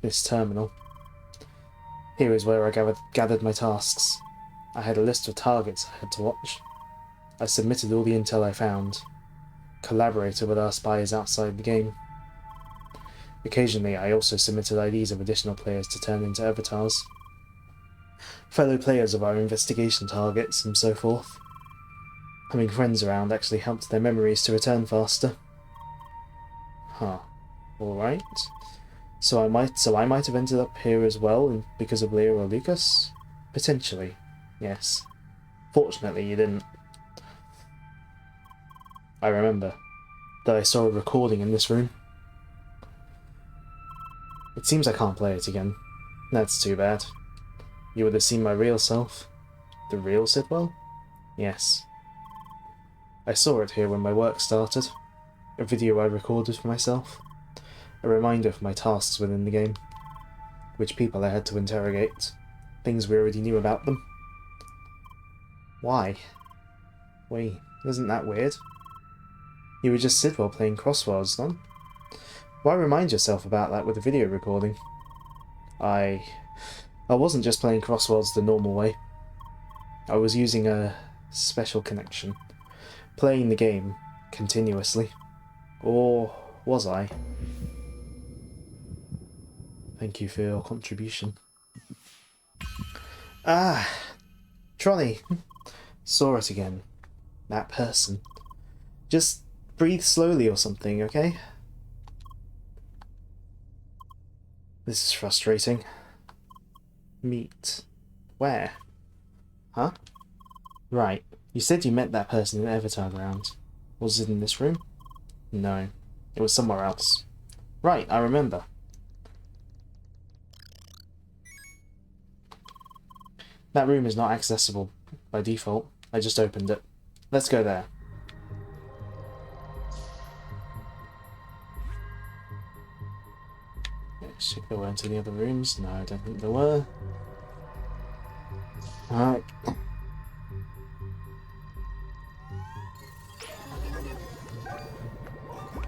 S1: This terminal. Here is where I gathered my tasks. I had a list of targets I had to watch. I submitted all the intel I found, collaborated with our spies outside the game. Occasionally I also submitted IDs of additional players to turn into avatars. Fellow players of our investigation targets and so forth. Having friends around actually helped their memories to return faster. Huh. Alright. So I might have ended up here as well because of Leo or Lucas? Potentially. Yes. Fortunately, you didn't. I remember that I saw a recording in this room. It seems I can't play it again. That's too bad. You would have seen my real self. The real Sidwell? Yes. I saw it here when my work started. A video I recorded for myself. A reminder of my tasks within the game. Which people I had to interrogate. Things we already knew about them. Why? Wait, isn't that weird? You were just Sidwell playing crosswords, no? Why remind yourself about that with a video recording? I wasn't just playing crosswords the normal way. I was using a special connection. Playing the game continuously. Or was I? Thank you for your contribution. Ah! Trolley! Saw it again. That person. Just breathe slowly or something, okay? This is frustrating. Meet. Where? Huh? Right. You said you met that person in Avatar Ground. Was it in this room? No. It was somewhere else. Right, I remember. That room is not accessible by default. I just opened it. Let's go there. Check there weren't any other rooms. No, I don't think there were. Alright.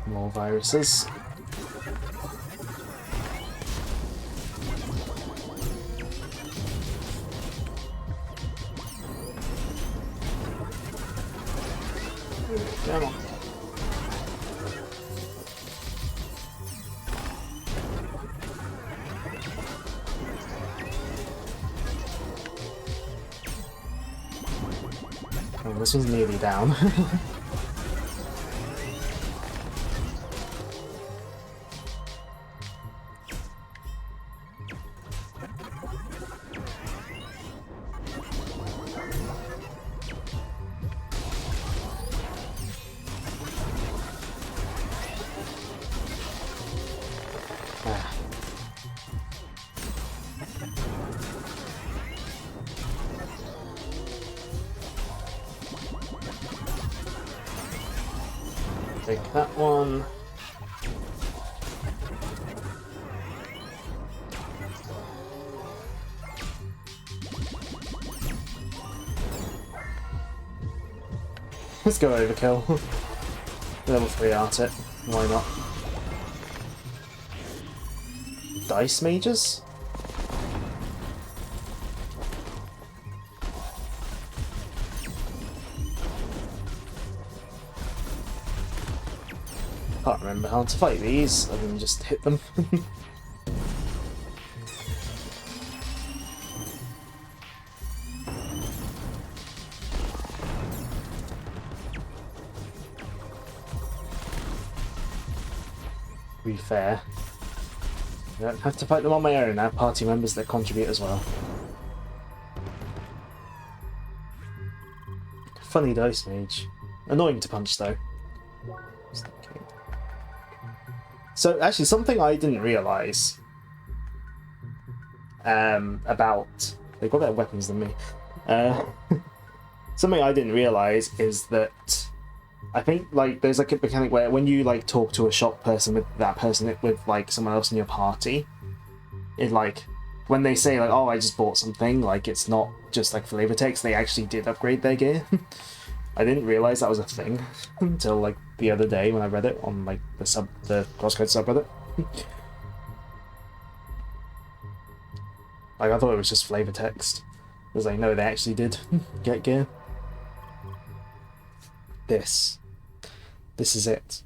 S1: More viruses. Come on. Oh, this one's nearly down. Take that one. Let's go overkill. Level 3 art it. Why not? Dice mages? Can't remember how to fight these, other than just hit them. To be fair, I don't have to fight them on my own. I have party members that contribute as well. Funny dice mage. Annoying to punch though. So actually, something I didn't realise about they've got better weapons than me. Something I didn't realise is that I think like there's like a mechanic where when you like talk to a shop person with that person with like someone else in your party, it like when they say like, oh, I just bought something, like it's not just like flavor text, they actually did upgrade their gear. I didn't realise that was a thing until like the other day when I read it on like the CrossCode subreddit. Like I thought it was just flavor text. I was like, no, they actually did get gear. This is it.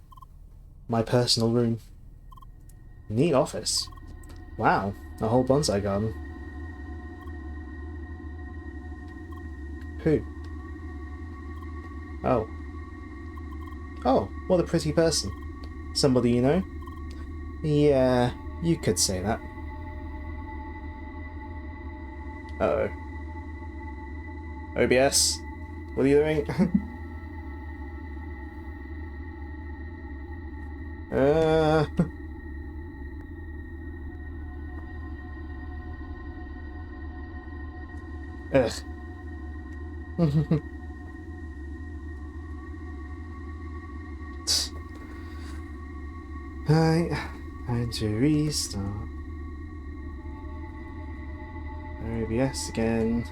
S1: My personal room. Neat office. Wow, a whole bonsai garden. Who? Oh. Oh, what a pretty person. Somebody you know? Yeah, you could say that. Uh-oh. OBS? What are you doing? Ugh. Right, time to restart. OBS again.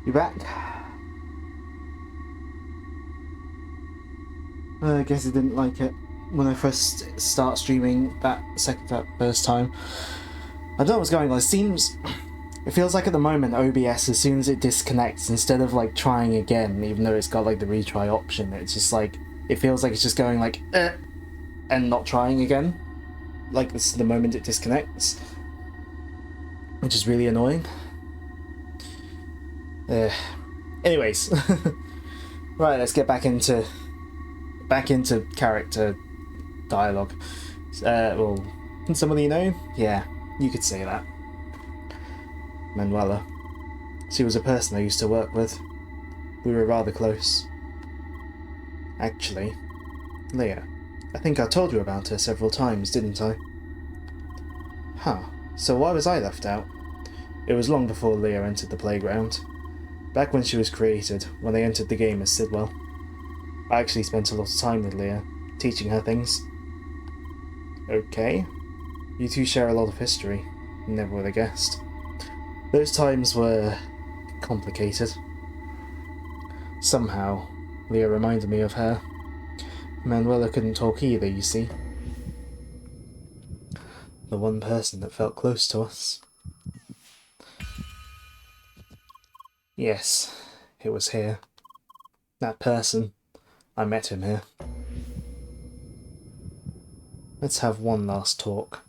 S1: You back? I guess I didn't like it when I first start streaming that first time. I don't know what's going on. It feels like at the moment OBS, as soon as it disconnects, instead of like trying again, even though it's got like the retry option, it's just like it feels like it's just going like and not trying again. Like this is the moment it disconnects, which is really annoying. Anyways, right, let's get back into character dialogue. Well, can somebody you know? Yeah, you could say that. Manuela. She was a person I used to work with. We were rather close. Actually, Leah. I think I told you about her several times, didn't I? Huh. So why was I left out? It was long before Leah entered the playground. Back when she was created, when I entered the game as Sidwell. I actually spent a lot of time with Leah, teaching her things. Okay. You two share a lot of history. Never would have guessed. Those times were complicated. Somehow, Leah reminded me of her. Manuela couldn't talk either, you see. The one person that felt close to us. Yes, it was here. That person. I met him here. Let's have one last talk.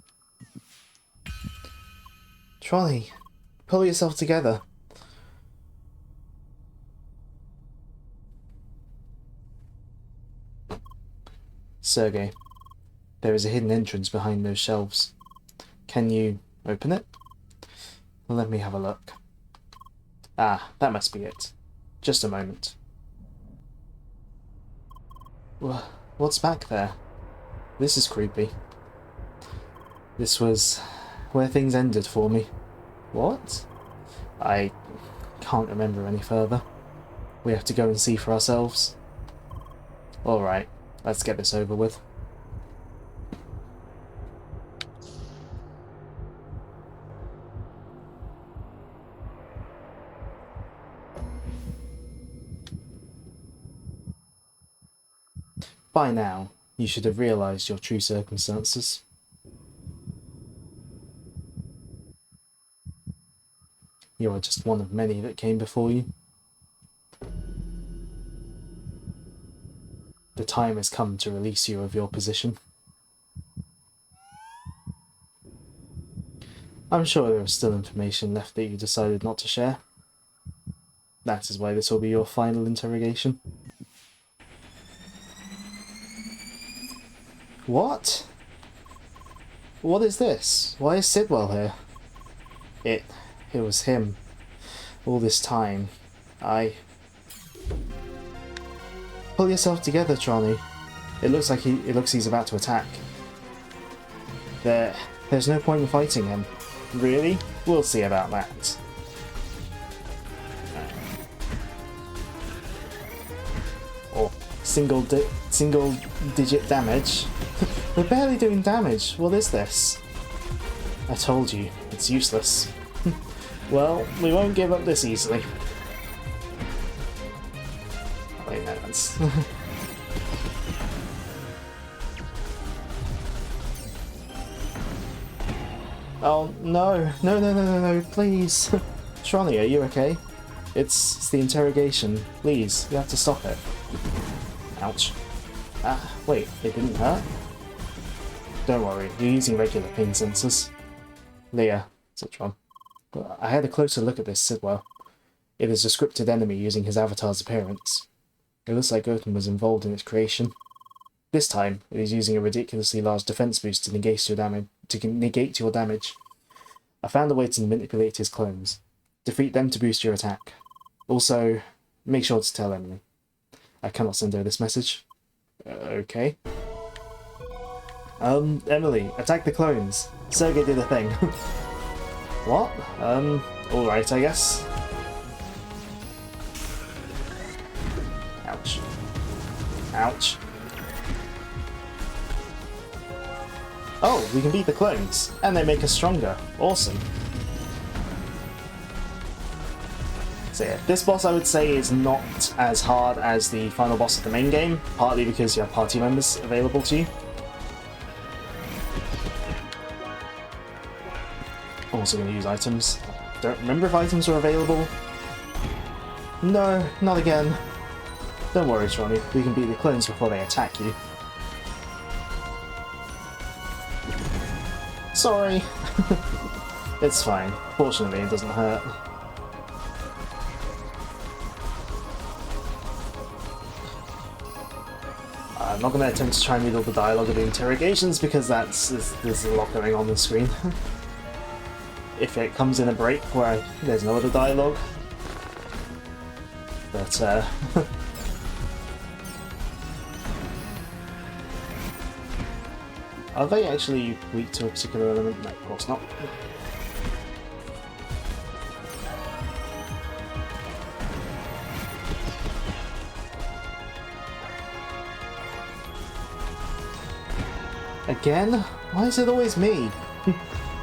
S1: Trolley, pull yourself together. Sergey, there is a hidden entrance behind those shelves. Can you open it? Let me have a look. Ah, that must be it. Just a moment. What's back there? This is creepy. This was where things ended for me. What? I can't remember any further. We have to go and see for ourselves. Alright, let's get this over with. By now, you should have realised your true circumstances. You are just one of many that came before you. The time has come to release you of your position. I'm sure there is still information left that you decided not to share. That is why this will be your final interrogation. What? What is this? Why is Sidwell here? It was him. All this time. Pull yourself together, Trony. It looks like he's about to attack. There's no point in fighting him. Really? We'll see about that. Or single digit damage. We're barely doing damage. What is this? I told you, it's useless. Well, we won't give up this easily. Wait, no, that's... Oh, no. No, please. Trony, are you okay? It's the interrogation. Please, you have to stop it. Ouch. Ah, wait, it didn't hurt? Don't worry, you're using regular pain sensors. Leah, said Tron. I had a closer look at this Sidwell. It is a scripted enemy using his avatar's appearance. It looks like Gotham was involved in its creation. This time, it is using a ridiculously large defense boost to negate your damage. I found a way to manipulate his clones. Defeat them to boost your attack. Also, make sure to tell Emily. I cannot send her this message. Okay. Emily, attack the clones. Sergey did a thing. What? Alright, I guess. Ouch. Ouch. Oh, we can beat the clones, and they make us stronger. Awesome. So yeah, this boss I would say is not as hard as the final boss of the main game, partly because you have party members available to you. Also going to use items. Don't remember if items were available. No, not again. Don't worry, Trony, we can beat the clones before they attack you. Sorry. It's fine. Fortunately, it doesn't hurt. I'm not going to attempt to try and read all the dialogue of the interrogations because there's a lot going on the screen. If it comes in a break where there's no other dialogue. But, are they actually weak to a particular element? No, of course not. Again? Why is it always me?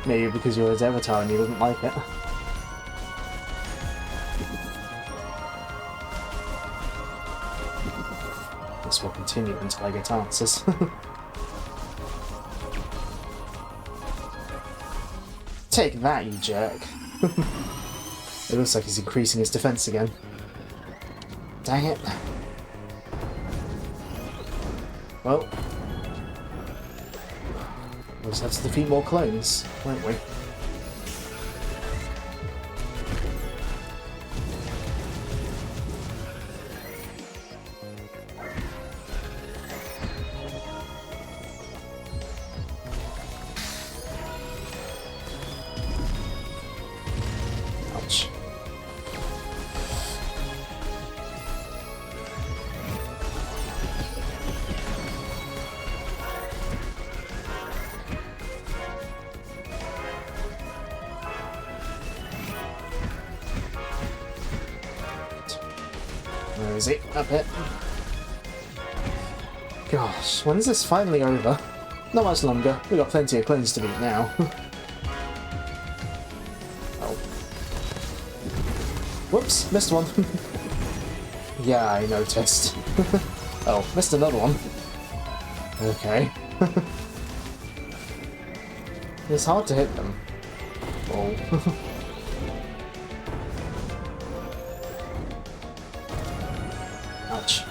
S1: Maybe because you're his avatar and he doesn't like it. This will continue until I get answers. Take that, you jerk. It looks like he's increasing his defense again. Dang it. Well, we'll just have to defeat more clones, won't we? Ouch. Where is he? Up it. Gosh, when is this finally over? Not much longer. We've got plenty of clones to beat now. Oh. Whoops, missed one. Yeah, I noticed. Oh, missed another one. Okay. It's hard to hit them. Oh. Ouch.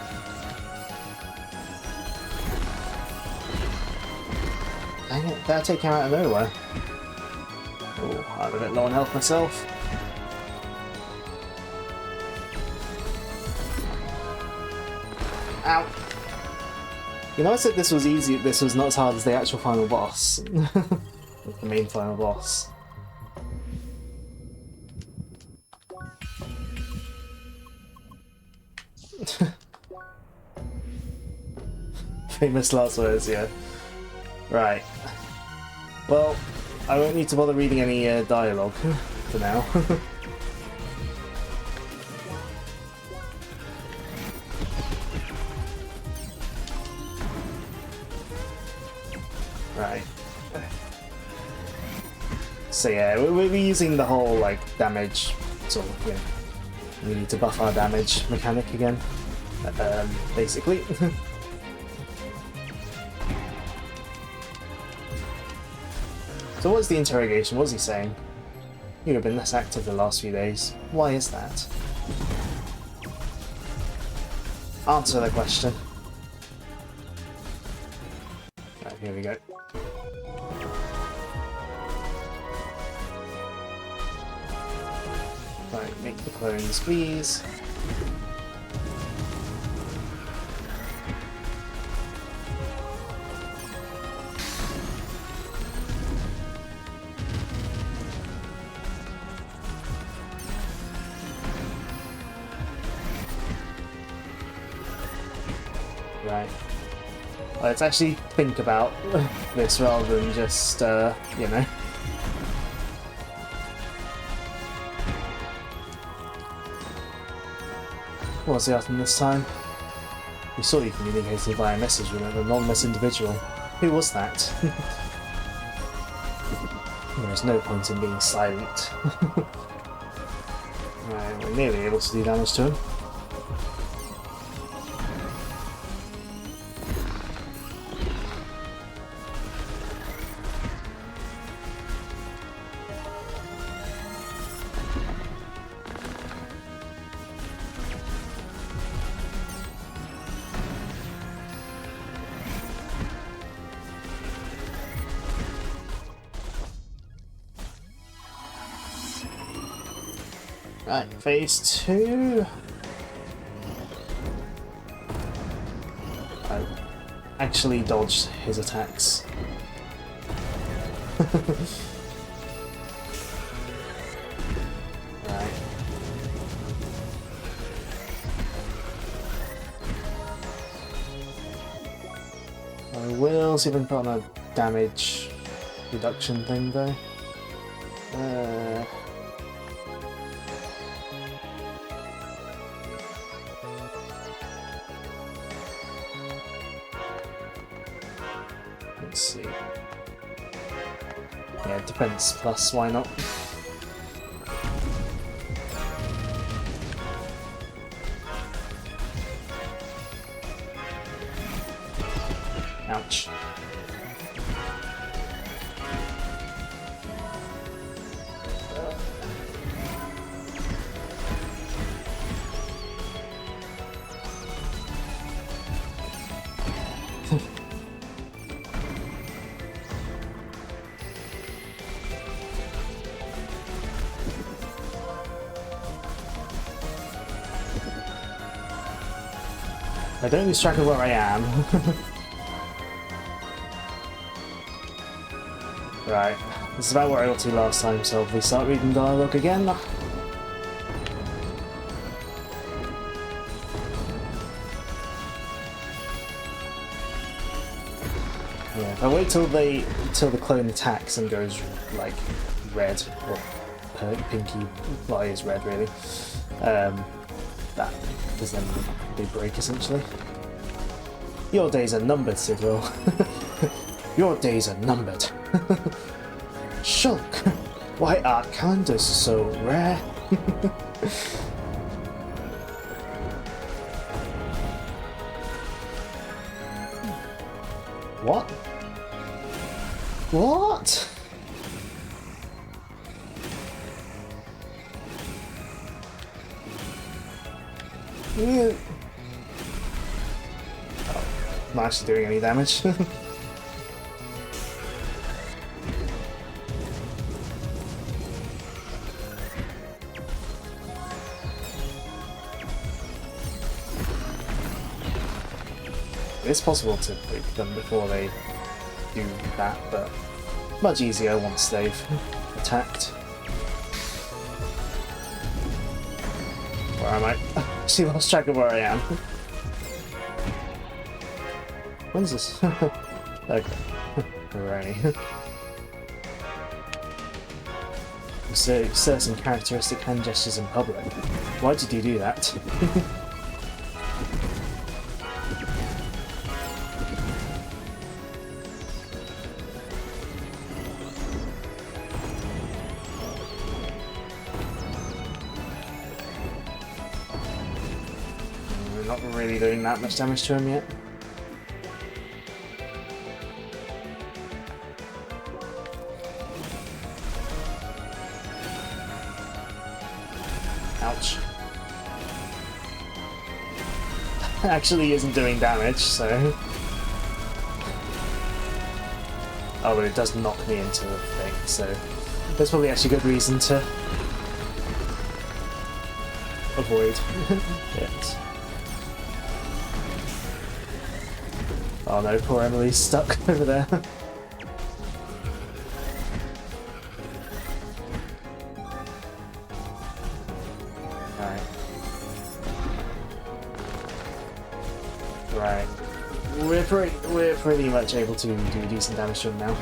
S1: Dang it, that take him out of nowhere. Oh, I'm a bit low on health myself. Ow! You know I said this was easy, this was not as hard as the actual final boss. The main final boss. Famous last words, yeah. Right. Well, I won't need to bother reading any dialogue for now. Right. So yeah, we're using the whole like damage sort of, you know, we need to buff our damage mechanic again, basically. So what was the interrogation? What was he saying? You have been less active the last few days. Why is that? Answer the question. Right, here we go. Right, make the clones, please. Right. Let's actually think about this rather than just, you know. What was he after this time? We saw you communicating via message with an anonymous individual. Who was that? There is no point in being silent. Right, we're nearly able to do damage to him. Right, phase 2. I actually dodged his attacks. Right. I will see if I can put on a damage reduction thing though. Let's see. Yeah, defense plus, why not? Ouch. I don't lose track of where I am. Right, this is about where I got to last time, so if we start reading dialogue again. Yeah, if I wait till the clone attacks and goes like red, or pinky, well it is red really, that, because then they break essentially. Your days are numbered, Sidwell. Your days are numbered. Shulk! Why are calendars so rare? What? What? Yeah. Oh, not actually doing any damage. It's possible to break them before they do that, but much easier once they've attacked. Where am I? Actually lost track of where I am. When's this? Okay. Right. Certain characteristic hand gestures in public. Why did you do that? Not really doing that much damage to him yet. Ouch. Actually isn't doing damage, so... Oh, but it does knock me into the thing, so... There's probably actually good reason to... avoid it. Oh no, poor Emily's stuck over there. Alright. Right. We're pretty much able to do decent damage to him now.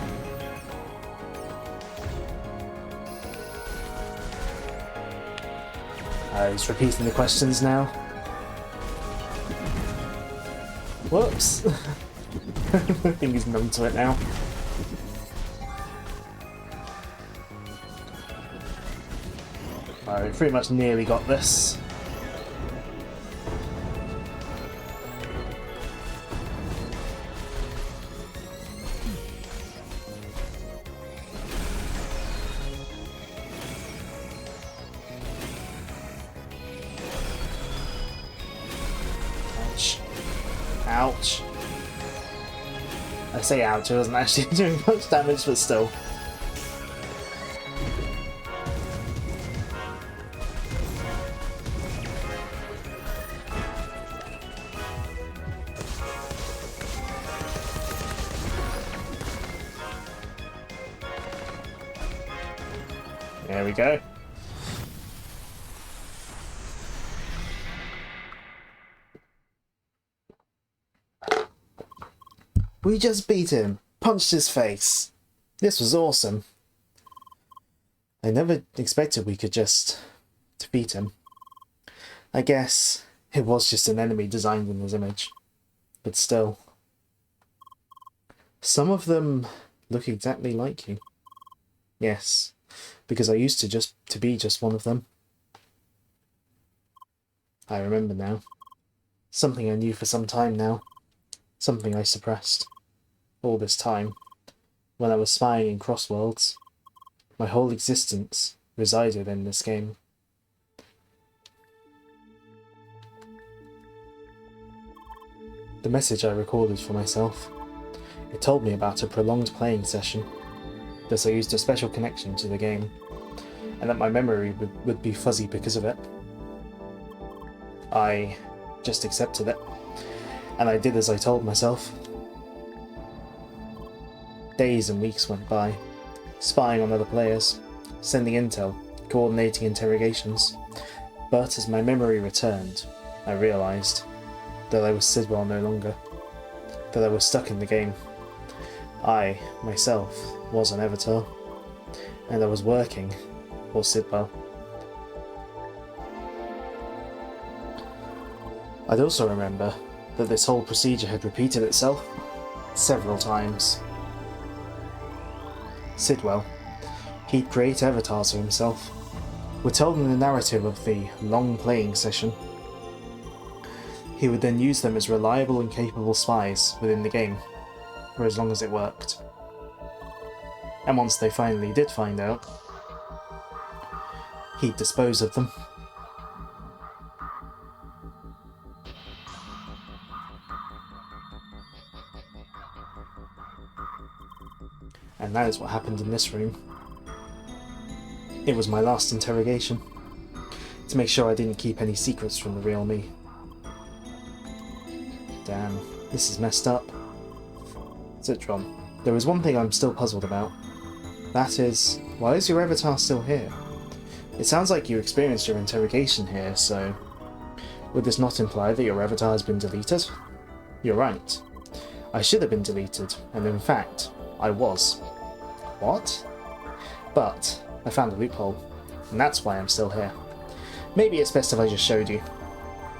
S1: He's repeating the questions now. Whoops! I think he's numb to it now. Alright, we pretty much nearly got this. Ouch. Ouch. I say ouch, it wasn't actually doing much damage, but still. There we go. We just beat him, punched his face. This was awesome. I never expected we could just defeat him. I guess it was just an enemy designed in his image, but still. Some of them look exactly like you. Yes, because I used to be just one of them. I remember now. Something I knew for some time now. Something I suppressed. All this time, when I was spying in Crossworlds, my whole existence resided in this game. The message I recorded for myself. It told me about a prolonged playing session, that I used a special connection to the game, and that my memory would be fuzzy because of it. I just accepted it. and I did as I told myself. Days and weeks went by, spying on other players, sending intel, coordinating interrogations, but as my memory returned, I realised that I was Sidwell no longer, that I was stuck in the game. I, myself, was an avatar, and I was working for Sidwell. I'd also remember that this whole procedure had repeated itself several times. Sidwell, he'd create avatars for himself, would tell them the narrative of the long playing session. He would then use them as reliable and capable spies within the game, for as long as it worked. And once they finally did find out, he'd dispose of them. And that is what happened in this room. It was my last interrogation, to make sure I didn't keep any secrets from the real me. Damn, this is messed up. Citron, there is one thing I'm still puzzled about. That is, why is your avatar still here? It sounds like you experienced your interrogation here, so would this not imply that your avatar has been deleted? You're right. I should have been deleted, and in fact, I was. What? But I found a loophole, and that's why I'm still here. Maybe it's best if I just showed you.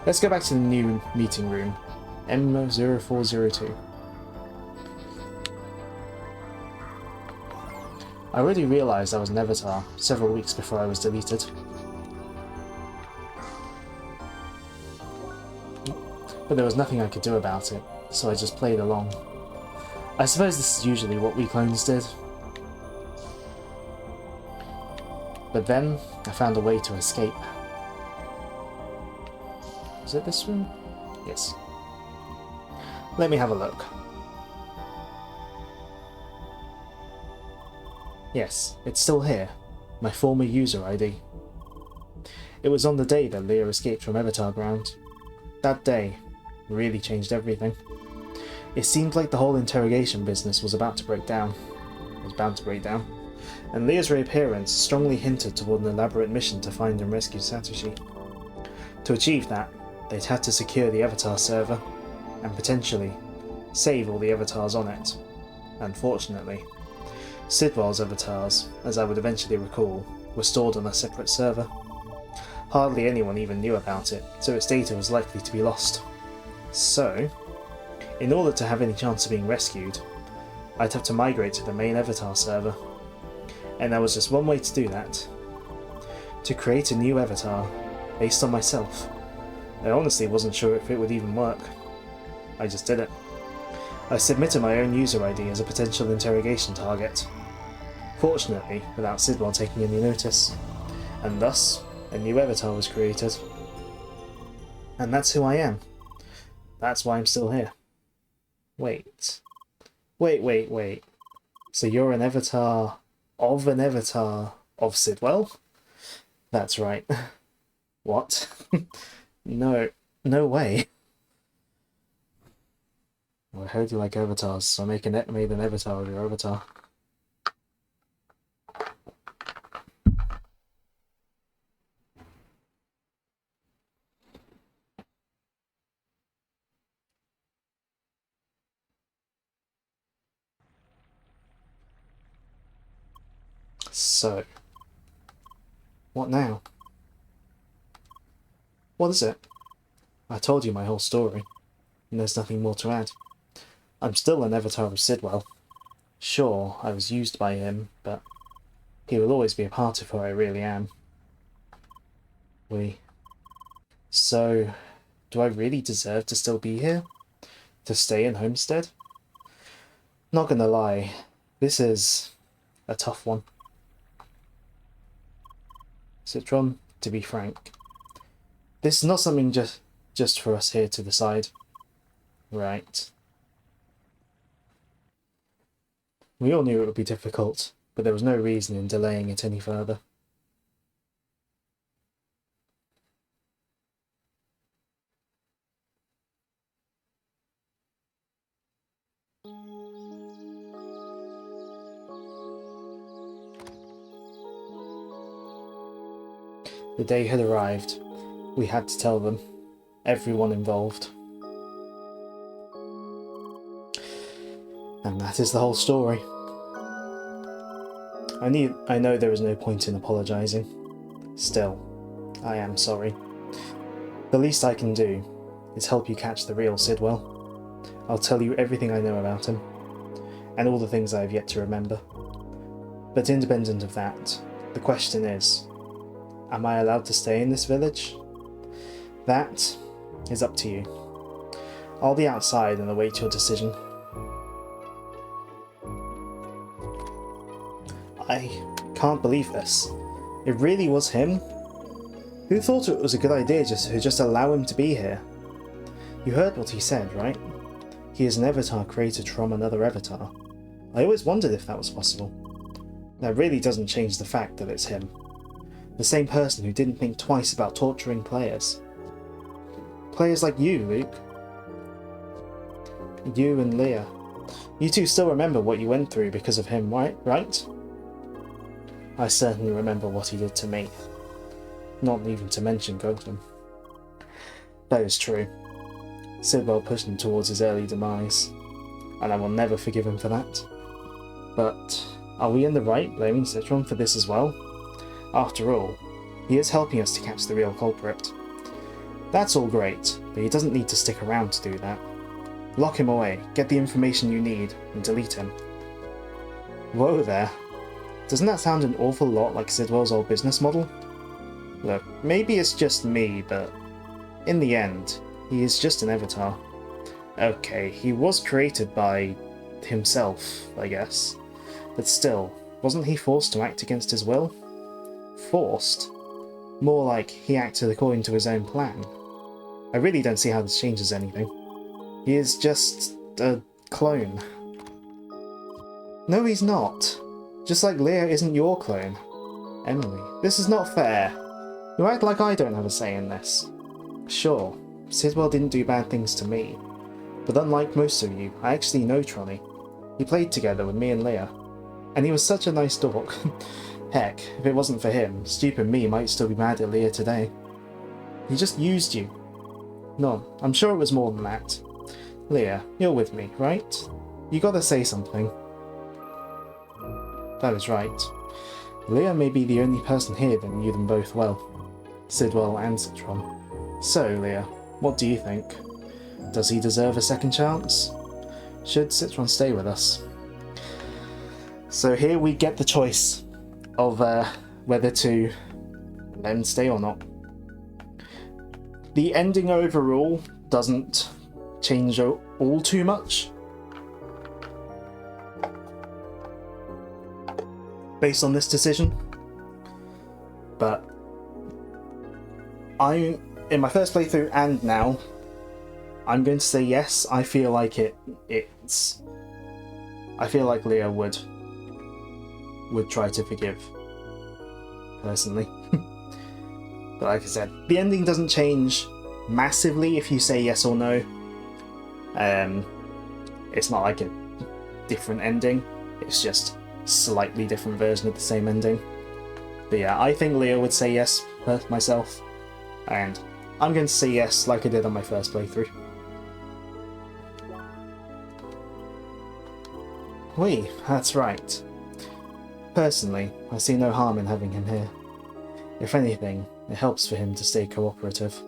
S1: Let's go back to the new meeting room, M0402. I already realised I was an avatar several weeks before I was deleted. But there was nothing I could do about it, so I just played along. I suppose this is usually what we clones did. But then, I found a way to escape. Is it this room? Yes. Let me have a look. Yes, it's still here. My former user ID. It was on the day that Leah escaped from Avatar Ground. That day really changed everything. It seemed like the whole interrogation business was about to break down. It was bound to break down. And Leah's reappearance strongly hinted toward an elaborate mission to find and rescue Satoshi. To achieve that, they'd had to secure the Avatar server, and potentially save all the avatars on it. Unfortunately, Sidwell's avatars, as I would eventually recall, were stored on a separate server. Hardly anyone even knew about it, so its data was likely to be lost. So, in order to have any chance of being rescued, I'd have to migrate to the main avatar server. And there was just one way to do that. To create a new avatar, based on myself. I honestly wasn't sure if it would even work. I just did it. I submitted my own user ID as a potential interrogation target. Fortunately, without Sidwell taking any notice. And thus, a new avatar was created. And that's who I am. That's why I'm still here. Wait. Wait. So you're an avatar of Sidwell? That's right. What? No way. Well, I heard you like avatars, so I made an avatar of your avatar. So, what now? What is it? I told you my whole story, and there's nothing more to add. I'm still an avatar of Sidwell. Sure, I was used by him, but he will always be a part of who I really am. So, do I really deserve to still be here? To stay in Homestead? Not gonna lie, this is a tough one. Citron, to be frank, this is not something just for us here to decide. Right. We all knew it would be difficult, but there was no reason in delaying it any further. The day had arrived. We had to tell them. Everyone involved. And that is the whole story. I know there is no point in apologising. Still, I am sorry. The least I can do is help you catch the real Sidwell. I'll tell you everything I know about him, and all the things I have yet to remember. But independent of that, the question is, am I allowed to stay in this village? That is up to you. I'll be outside and await your decision. I can't believe this. It really was him? Who thought it was a good idea to just allow him to be here? You heard what he said, right? He is an avatar created from another avatar. I always wondered if that was possible. That really doesn't change the fact that it's him. The same person who didn't think twice about torturing players. Players like you, Luke. You and Leah. You two still remember what you went through because of him, right? I certainly remember what he did to me. Not even to mention Gotham. That is true. Sidwell pushed him towards his early demise, and I will never forgive him for that. But are we in the right blaming Citron for this as well? After all, he is helping us to catch the real culprit. That's all great, but he doesn't need to stick around to do that. Lock him away, get the information you need, and delete him. Whoa there. Doesn't that sound an awful lot like Sidwell's old business model? Look, maybe it's just me, but in the end, he is just an avatar. Okay, he was created by himself, I guess. But still, wasn't he forced to act against his will? Forced? More like he acted according to his own plan. I really don't see how this changes anything. He is just a clone. No, he's not. Just like Leah isn't your clone. Emily, this is not fair. You act like I don't have a say in this. Sure, Sidwell didn't do bad things to me, but unlike most of you, I actually know Tronny. He played together with me and Leah, and he was such a nice dog. Heck, if it wasn't for him, stupid me might still be mad at Leah today. He just used you. No, I'm sure it was more than that. Leah, you're with me, right? You gotta say something. That is right. Leah may be the only person here that knew them both well. Sidwell and Citron. So, Leah, what do you think? Does he deserve a second chance? Should Citron stay with us? So here we get the choice of whether to let him stay or not. The ending overall doesn't change all too much. Based on this decision. But in my first playthrough and now, I'm going to say yes. I feel like I feel like Leah would try to forgive, personally. But like I said, the ending doesn't change massively if you say yes or no. It's not like a different ending, it's just slightly different version of the same ending. But yeah, I think Leah would say yes myself, and I'm going to say yes like I did on my first playthrough. Wait, that's right. Personally, I see no harm in having him here. If anything, it helps for him to stay cooperative.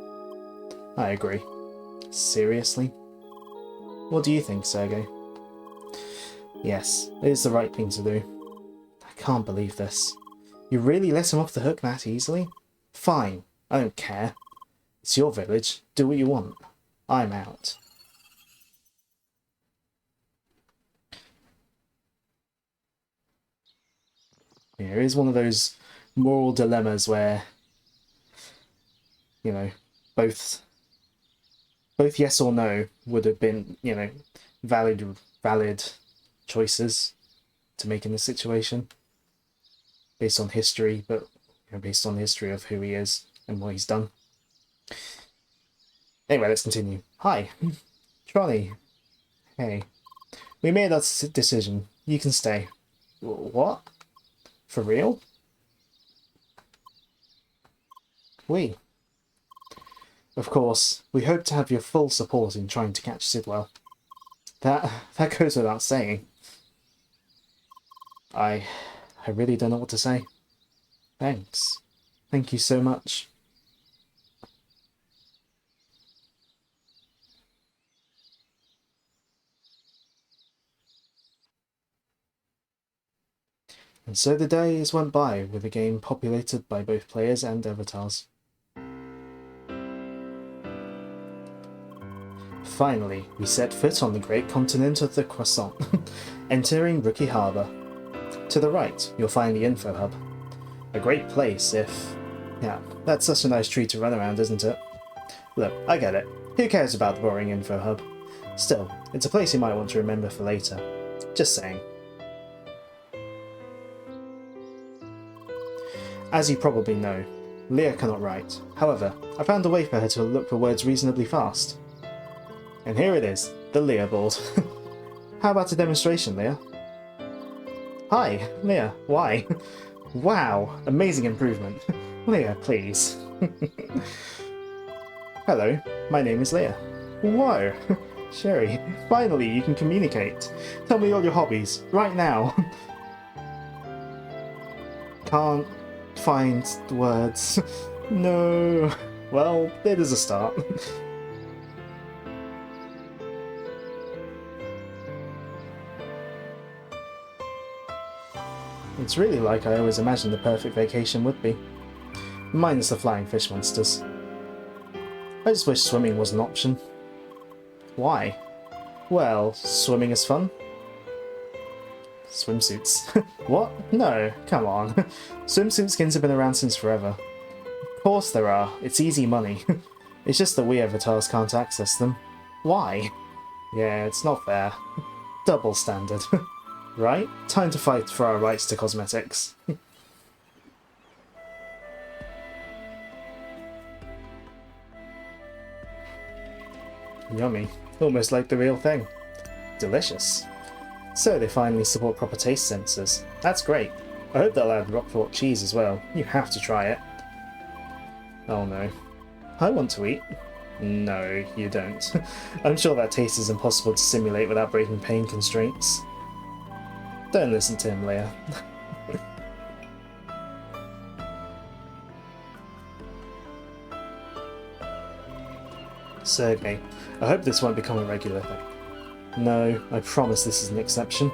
S1: I agree. Seriously? What do you think, Sergey? Yes, it is the right thing to do. I can't believe this. You really let him off the hook that easily? Fine, I don't care. It's your village, do what you want. I'm out. Yeah, it is one of those moral dilemmas where, you know, both yes or no would have been, you know, valid choices to make in this situation, based on history, but you know, based on the history of who he is and what he's done. Anyway, let's continue. Hi, Trolley. Hey, we made our decision. You can stay. What? For real? We. Of course, we hope to have your full support in trying to catch Sidwell. That goes without saying. I really don't know what to say. Thanks. Thank you so much. And so the days went by, with the game populated by both players and avatars. Finally, we set foot on the great continent of the Croissant, entering Rookie Harbour. To the right, you'll find the Info Hub. A great place if... Yeah, that's such a nice tree to run around, isn't it? Look, I get it. Who cares about the boring Info Hub? Still, it's a place you might want to remember for later. Just saying. As you probably know, Leah cannot write. However, I found a way for her to look for words reasonably fast. And here it is, the Leah board. How about a demonstration, Leah? Hi, Leah, why? Wow, amazing improvement. Leah, please. Hello, my name is Leah. Whoa, Sherry, finally you can communicate. Tell me all your hobbies, right now. Can't find the words. No. Well, it is a start. It's really like I always imagined the perfect vacation would be. Minus the flying fish monsters. I just wish swimming was an option. Why? Well, swimming is fun. Swimsuits. What? No, come on. Swimsuit skins have been around since forever. Of course there are. It's easy money. It's just that we avatars can't access them. Why? Yeah, it's not fair. Double standard. Right? Time to fight for our rights to cosmetics. Yummy. Almost like the real thing. Delicious. So they finally support proper taste sensors. That's great. I hope they'll add Roquefort cheese as well. You have to try it. Oh no. I want to eat. No, you don't. I'm sure that taste is impossible to simulate without breaking pain constraints. Don't listen to him, Leah. Sergey, I hope this won't become a regular thing. No, I promise this is an exception.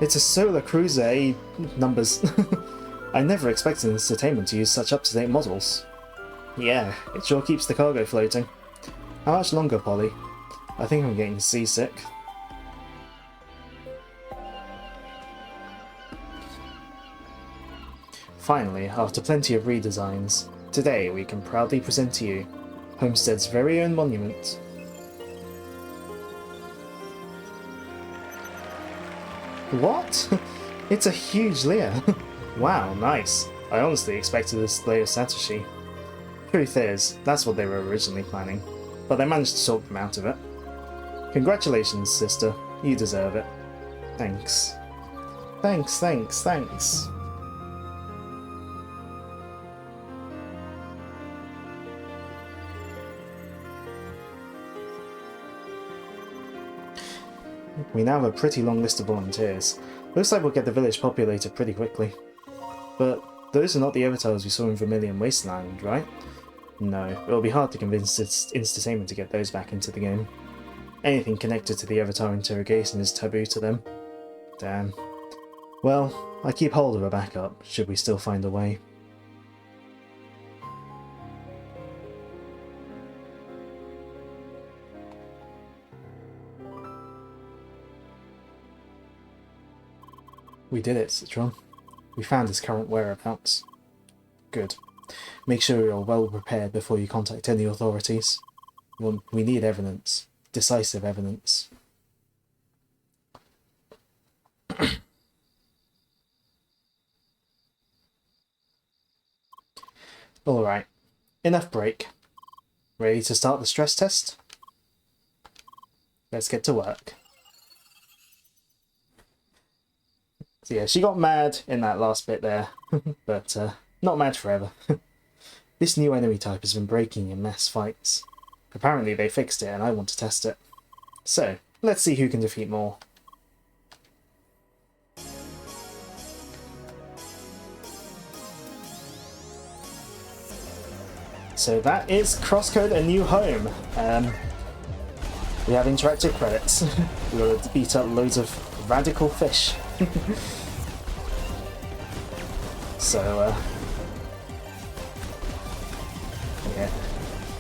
S1: It's a solar cruiser, numbers. I never expected Entertainment to use such up-to-date models. Yeah, it sure keeps the cargo floating. How much longer, Polly? I think I'm getting seasick. Finally, after plenty of redesigns, today we can proudly present to you Homestead's very own monument. What? It's a huge Leah. Wow, nice. I honestly expected this Leah Satoshi. Truth is, that's what they were originally planning, but they managed to talk them out of it. Congratulations, sister. You deserve it. Thanks. Thanks, thanks, thanks. We now have a pretty long list of volunteers. Looks like we'll get the village populated pretty quickly. But those are not the avatars we saw in Vermilion Wasteland, right? No, it'll be hard to convince Entertainment to get those back into the game. Anything connected to the avatar interrogation is taboo to them. Damn. Well, I keep hold of a backup, should we still find a way. We did it, Citron. We found his current whereabouts. Good. Make sure you're well prepared before you contact any authorities. Well, we need evidence. Decisive evidence. Alright. Enough break. Ready to start the stress test? Let's get to work. So yeah, she got mad in that last bit there, but not mad forever. This new enemy type has been breaking in mass fights. Apparently they fixed it and I want to test it. So, let's see who can defeat more. So that is CrossCode A New Home. We have interactive credits. We gotta beat up loads of radical fish. So, yeah.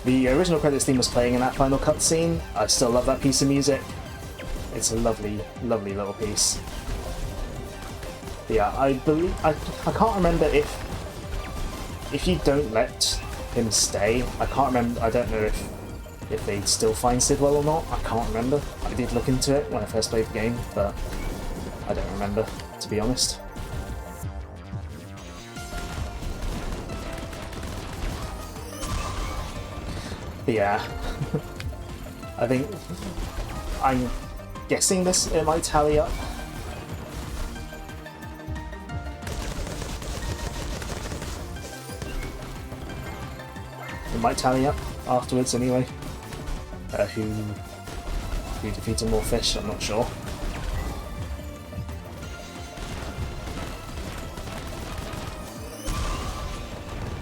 S1: The original credits theme was playing in that final cutscene. I still love that piece of music. It's a lovely, lovely little piece. But yeah, I can't remember if you don't let him stay. I can't remember. I don't know if they still find Sidwell or not. I can't remember. I did look into it when I first played the game, but I don't remember, to be honest. But yeah, I think I'm guessing it might tally up. It might tally up afterwards anyway. Who defeated more fish? I'm not sure.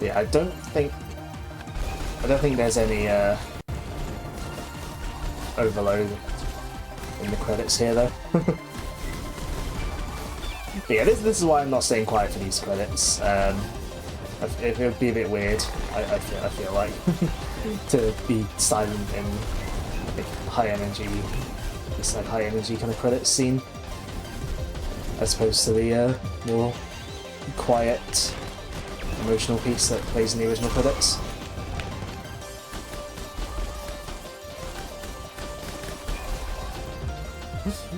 S1: Yeah, I don't think there's any overload in the credits here though. But yeah, this is why I'm not staying quiet for these credits. It would be a bit weird. I feel like to be silent in like high energy, this like high energy kind of credits scene, as opposed to the more quiet, emotional piece that plays in the original credits.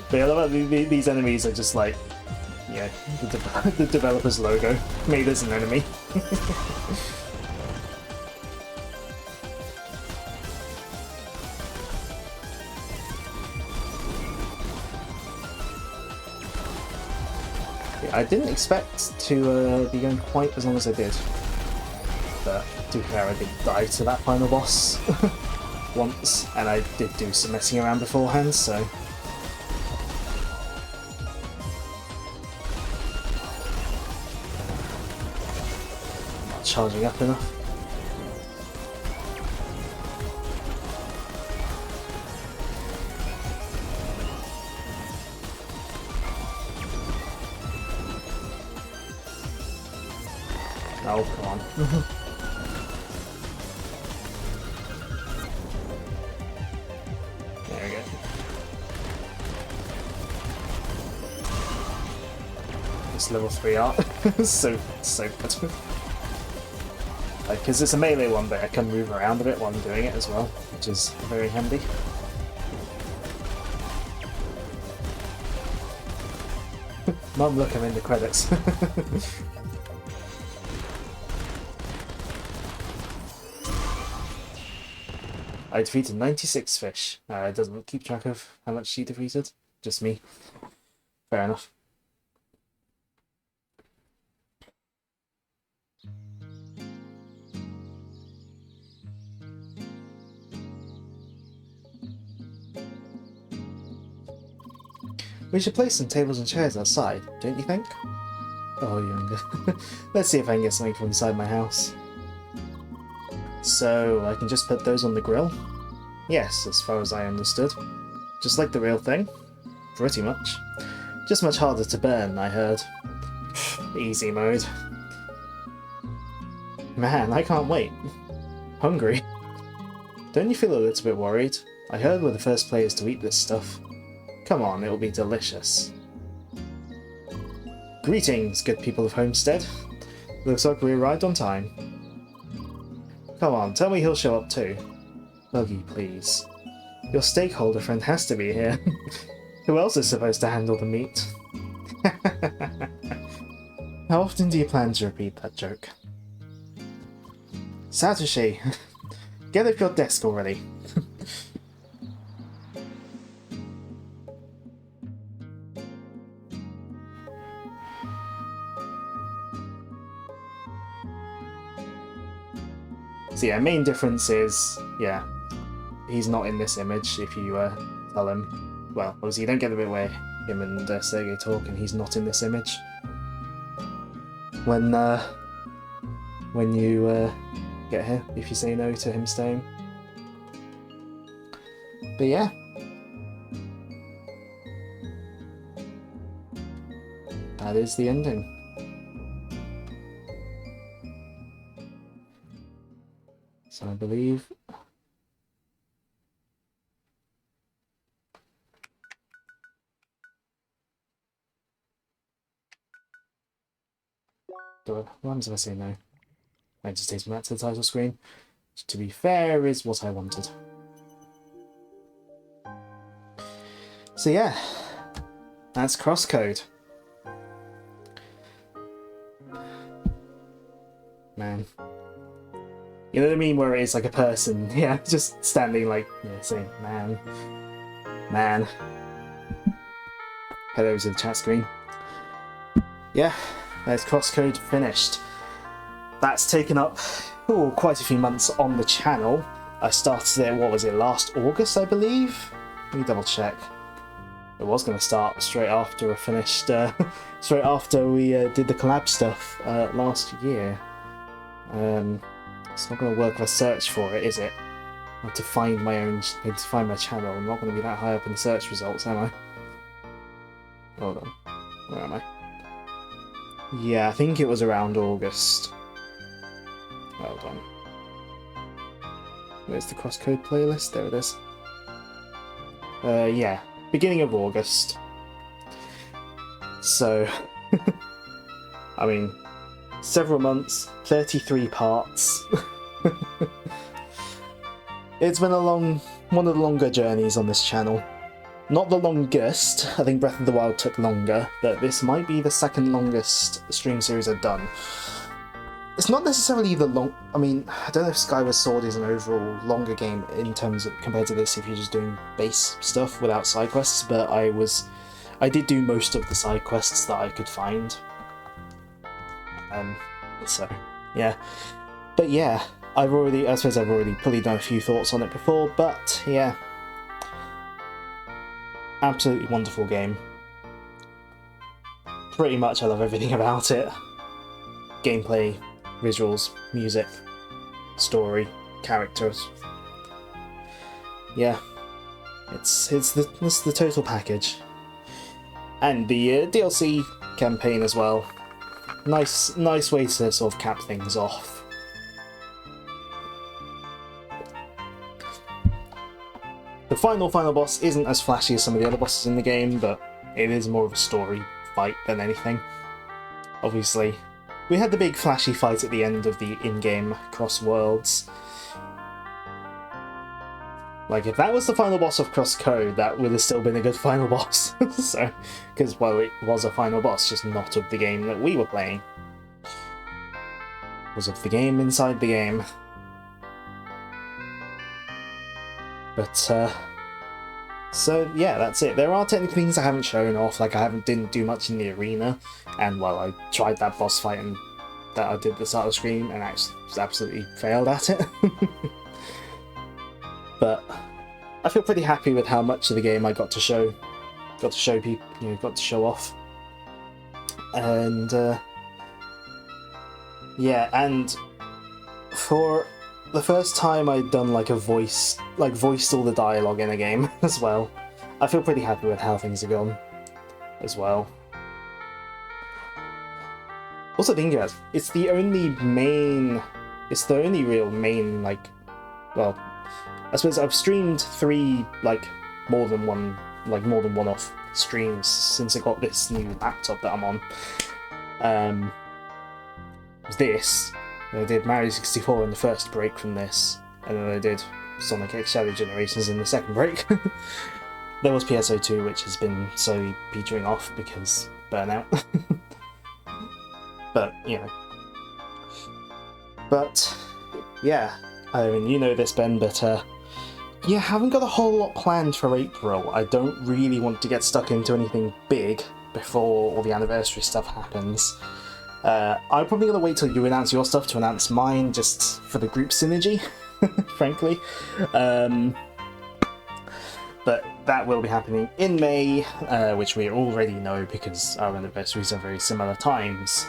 S1: But yeah, I love these enemies are just like, yeah, the developer's logo made as an enemy. Yeah, I didn't expect to be going quite as long as I did, but to be fair, I did die to that final boss once, and I did do some messing around beforehand, so. Charging up enough. Oh, come on. There we go. This level 3 art is so good. Because it's a melee one, but I can move around a bit while I'm doing it as well, which is very handy. Mum, look, I'm in the credits. I defeated 96 fish. It doesn't keep track of how much she defeated, just me. Fair enough. We should place some tables and chairs outside, don't you think? Oh, younger. Let's see if I can get something from inside my house. So, I can just put those on the grill? Yes, as far as I understood. Just like the real thing? Pretty much. Just much harder to burn, I heard. Easy mode. Man, I can't wait. Hungry. Don't you feel a little bit worried? I heard we're the first players to eat this stuff. Come on, it'll be delicious. Greetings, good people of Homestead. Looks like we arrived on time. Come on, tell me he'll show up too. Buggy, please. Your stakeholder friend has to be here. Who else is supposed to handle the meat? How often do you plan to repeat that joke? Satoshi, get up your desk already. So yeah, main difference is, yeah, he's not in this image. If you tell him, well, obviously you don't get the bit where him and Sergey talk, and he's not in this image. When you get here, if you say no to him staying. But yeah. That is the ending. So I believe... What happens if I say no? It just takes me back to the title screen. Which, to be fair, is what I wanted. So yeah, that's CrossCode. Man. You know what I mean? Where it's like a person, yeah, just standing like, yeah, saying, man. Man. Head over to the chat screen. Yeah, there's CrossCode finished. That's taken up quite a few months on the channel. I started it, what was it, last August, I believe? Let me double check. It was going to start straight after I finished, straight after we did the collab stuff last year. It's not going to work if I search for it, is it? I have to find my own, to find my channel. I'm not going to be that high up in the search results, am I? Hold on. Where am I? Yeah, I think it was around August. Hold on. Where's the CrossCode playlist? There it is. Yeah, beginning of August. So, I mean, several months, 33 parts. It's been one of the longer journeys on this channel. Not the longest, I think Breath of the Wild took longer, but this might be the second longest stream series I've done. It's not necessarily the long... I mean, I don't know if Skyward Sword is an overall longer game in terms of compared to this if you're just doing base stuff without side quests, but I did do most of the side quests that I could find. So, yeah. But yeah, I suppose I've already probably done a few thoughts on it before, but yeah. Absolutely wonderful game. Pretty much I love everything about it. Gameplay, visuals, music, story, characters. Yeah, it's the total package. And the DLC campaign as well. Nice way to sort of cap things off. The final boss isn't as flashy as some of the other bosses in the game, but it is more of a story fight than anything. Obviously, we had the big flashy fight at the end of the in-game Cross Worlds. Like, if that was the final boss of CrossCode, that would have still been a good final boss. So, because, well, it was a final boss, just not of the game that we were playing. It was of the game inside the game. But, so yeah, that's it. There are technical things I haven't shown off, like didn't do much in the arena, and well, I tried that boss fight and that I did at the start of the stream and actually absolutely failed at it. But I feel pretty happy with how much of the game I got to show people, got to show off. And yeah, and for the first time I'd done voiced all the dialogue in a game as well. I feel pretty happy with how things have gone as well. Also thinking about it, it's the only real main, well, I suppose I've streamed 3, more than one-off streams since I got this new laptop that I'm on. This, I did Mario 64 in the first break from this, and then I did Sonic X Shadow Generations in the second break. There was PSO2, which has been slowly petering off because burnout. But, But, yeah, I mean, you know this, Ben, but, yeah, haven't got a whole lot planned for April. I don't really want to get stuck into anything big before all the anniversary stuff happens. I'm probably going to wait till you announce your stuff to announce mine, just for the group synergy, frankly. But that will be happening in May, which we already know because our anniversaries are very similar times.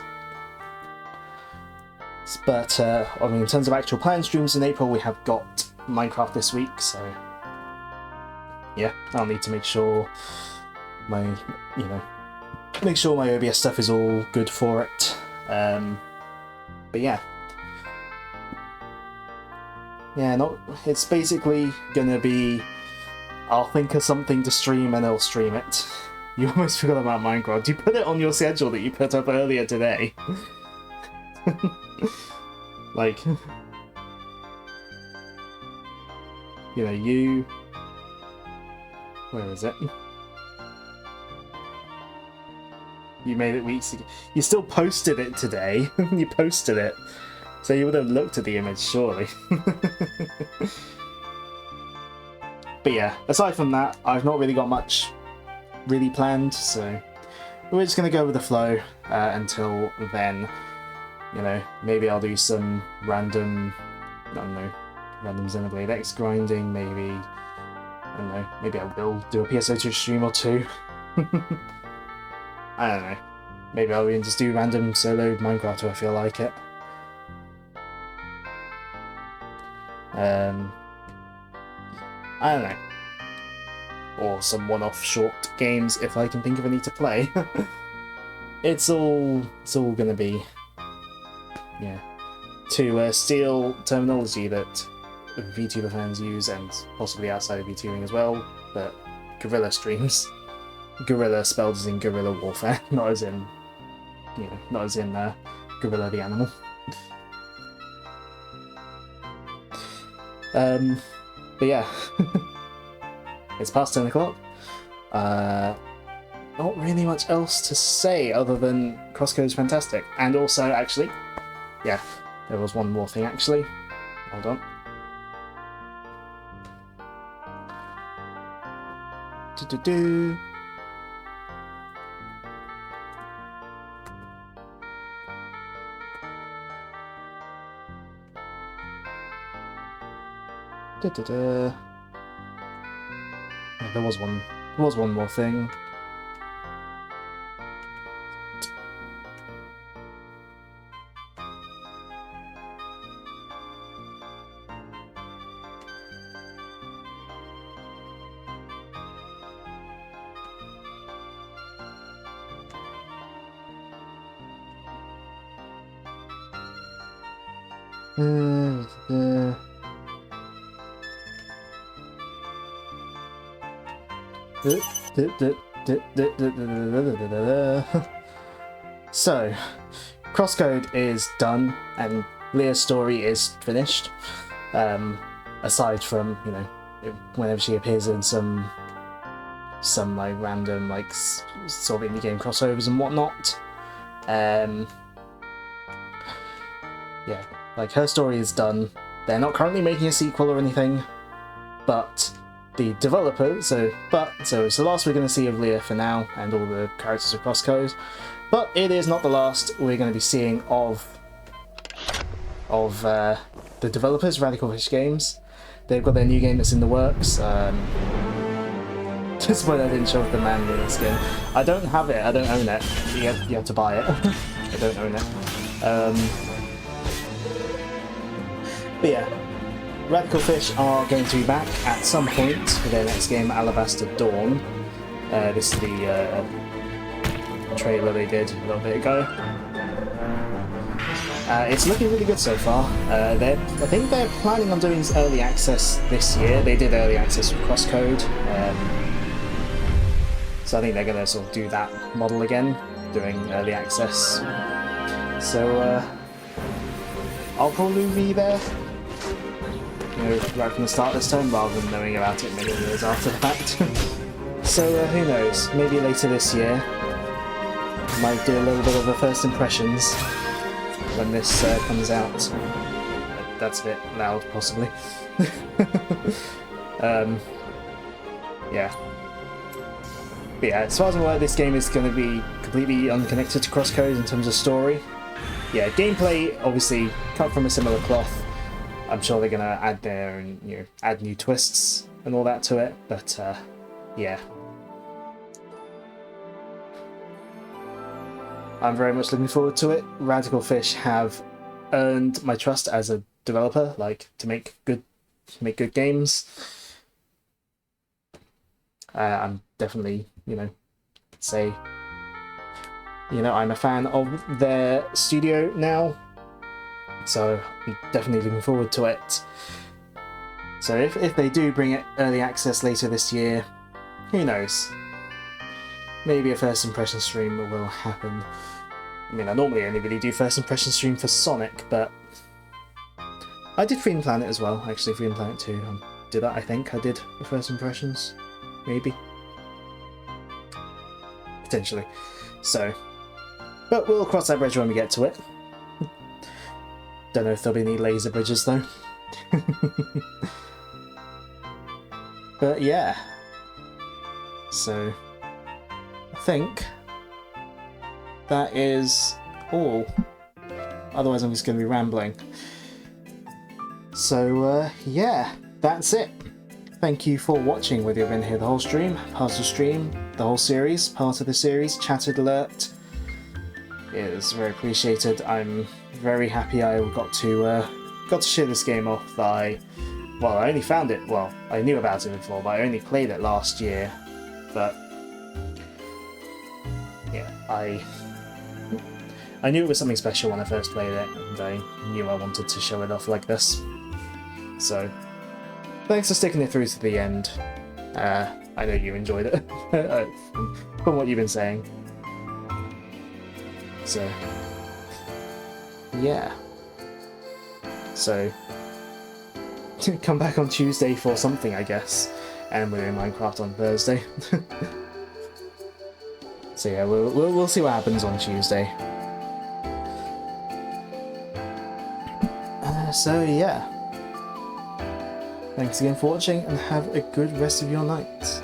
S1: But I mean, in terms of actual planned streams in April, we have got Minecraft this week, so yeah, I'll need to make sure my OBS stuff is all good for it. But yeah, it's basically gonna be, I'll think of something to stream and I'll stream it. You almost forgot about Minecraft. You put it on your schedule that you put up earlier today. Like, where is it? You made it weeks ago. You still posted it today. You posted it. So you would have looked at the image, surely. But yeah, aside from that, I've not really got much really planned, so we're just going to go with the flow until then. Maybe I'll do some random, random Xenoblade X grinding, maybe, I don't know, maybe I will do a PSO2 stream or two. I don't know. Maybe I'll even just do random solo Minecraft if I feel like it. I don't know. Or some one-off short games if I can think of any to play. It's all gonna be, to steal terminology that VTuber fans use and possibly outside of VTubing as well, but guerrilla streams. Guerrilla spelled as in guerrilla warfare, not as in, gorilla the animal. But yeah, it's past 10 o'clock. Not really much else to say other than CrossCode is fantastic. And also, actually, yeah, there was one more thing actually. Hold on. Do-do-do. Da-da-da. Yeah, there was one more thing. So, CrossCode is done, and Leah's story is finished. Aside from, whenever she appears in some like random sort of indie game crossovers and whatnot. Yeah, like her story is done. They're not currently making a sequel or anything, but the developer, so it's the last we're going to see of Leah for now, and all the characters of CrossCode. But it is not the last we're going to be seeing of the developers, Radical Fish Games. They've got their new game that's in the works. Just when I didn't show off the man in this game. I don't have it. I don't own it. You have to buy it. I don't own it. But yeah. Radical Fish are going to be back at some point with their next game, Alabaster Dawn. This is the trailer they did a little bit ago. It's looking really good so far. I think they're planning on doing early access this year. They did early access with CrossCode, so I think they're going to sort of do that model again, doing early access. So I'll probably be there, right from the start this time, rather than knowing about it many years after the fact. So who knows? Maybe later this year, might do a little bit of a first impressions when this comes out. That's a bit loud, possibly. Yeah. But yeah, as far as I'm aware, this game is going to be completely unconnected to CrossCode in terms of story. yeah, gameplay obviously cut from a similar cloth. I'm sure they're gonna add there and add new twists and all that to it. But yeah, I'm very much looking forward to it. Radical Fish have earned my trust as a developer, like to make good games. I'm definitely, say, I'm a fan of their studio now, so I'm definitely looking forward to it. So if they do bring it early access later this year, who knows? Maybe a first impression stream will happen. I mean, I normally only really do first impression stream for Sonic, but I did Freedom Planet as well. Actually, Freedom Planet 2. I think I did the first impressions. Maybe. Potentially. So, but we'll cross that bridge when we get to it. Don't know if there'll be any laser bridges though. But yeah. So, I think that is all. Otherwise I'm just going to be rambling. So yeah, that's it. Thank you for watching, whether you've been here the whole stream, part of the stream, the whole series, part of the series, chatted alert. It is very appreciated. I'm very happy I got to share this game off that I only found it, I knew about it before, but I only played it last year. But yeah, I knew it was something special when I first played it, and I knew I wanted to show it off like this. So, thanks for sticking it through to the end. I know you enjoyed it, from what you've been saying. So, yeah. So, come back on Tuesday for something, I guess. And we're in Minecraft on Thursday. So yeah, we'll see what happens on Tuesday. So yeah. Thanks again for watching, and have a good rest of your night.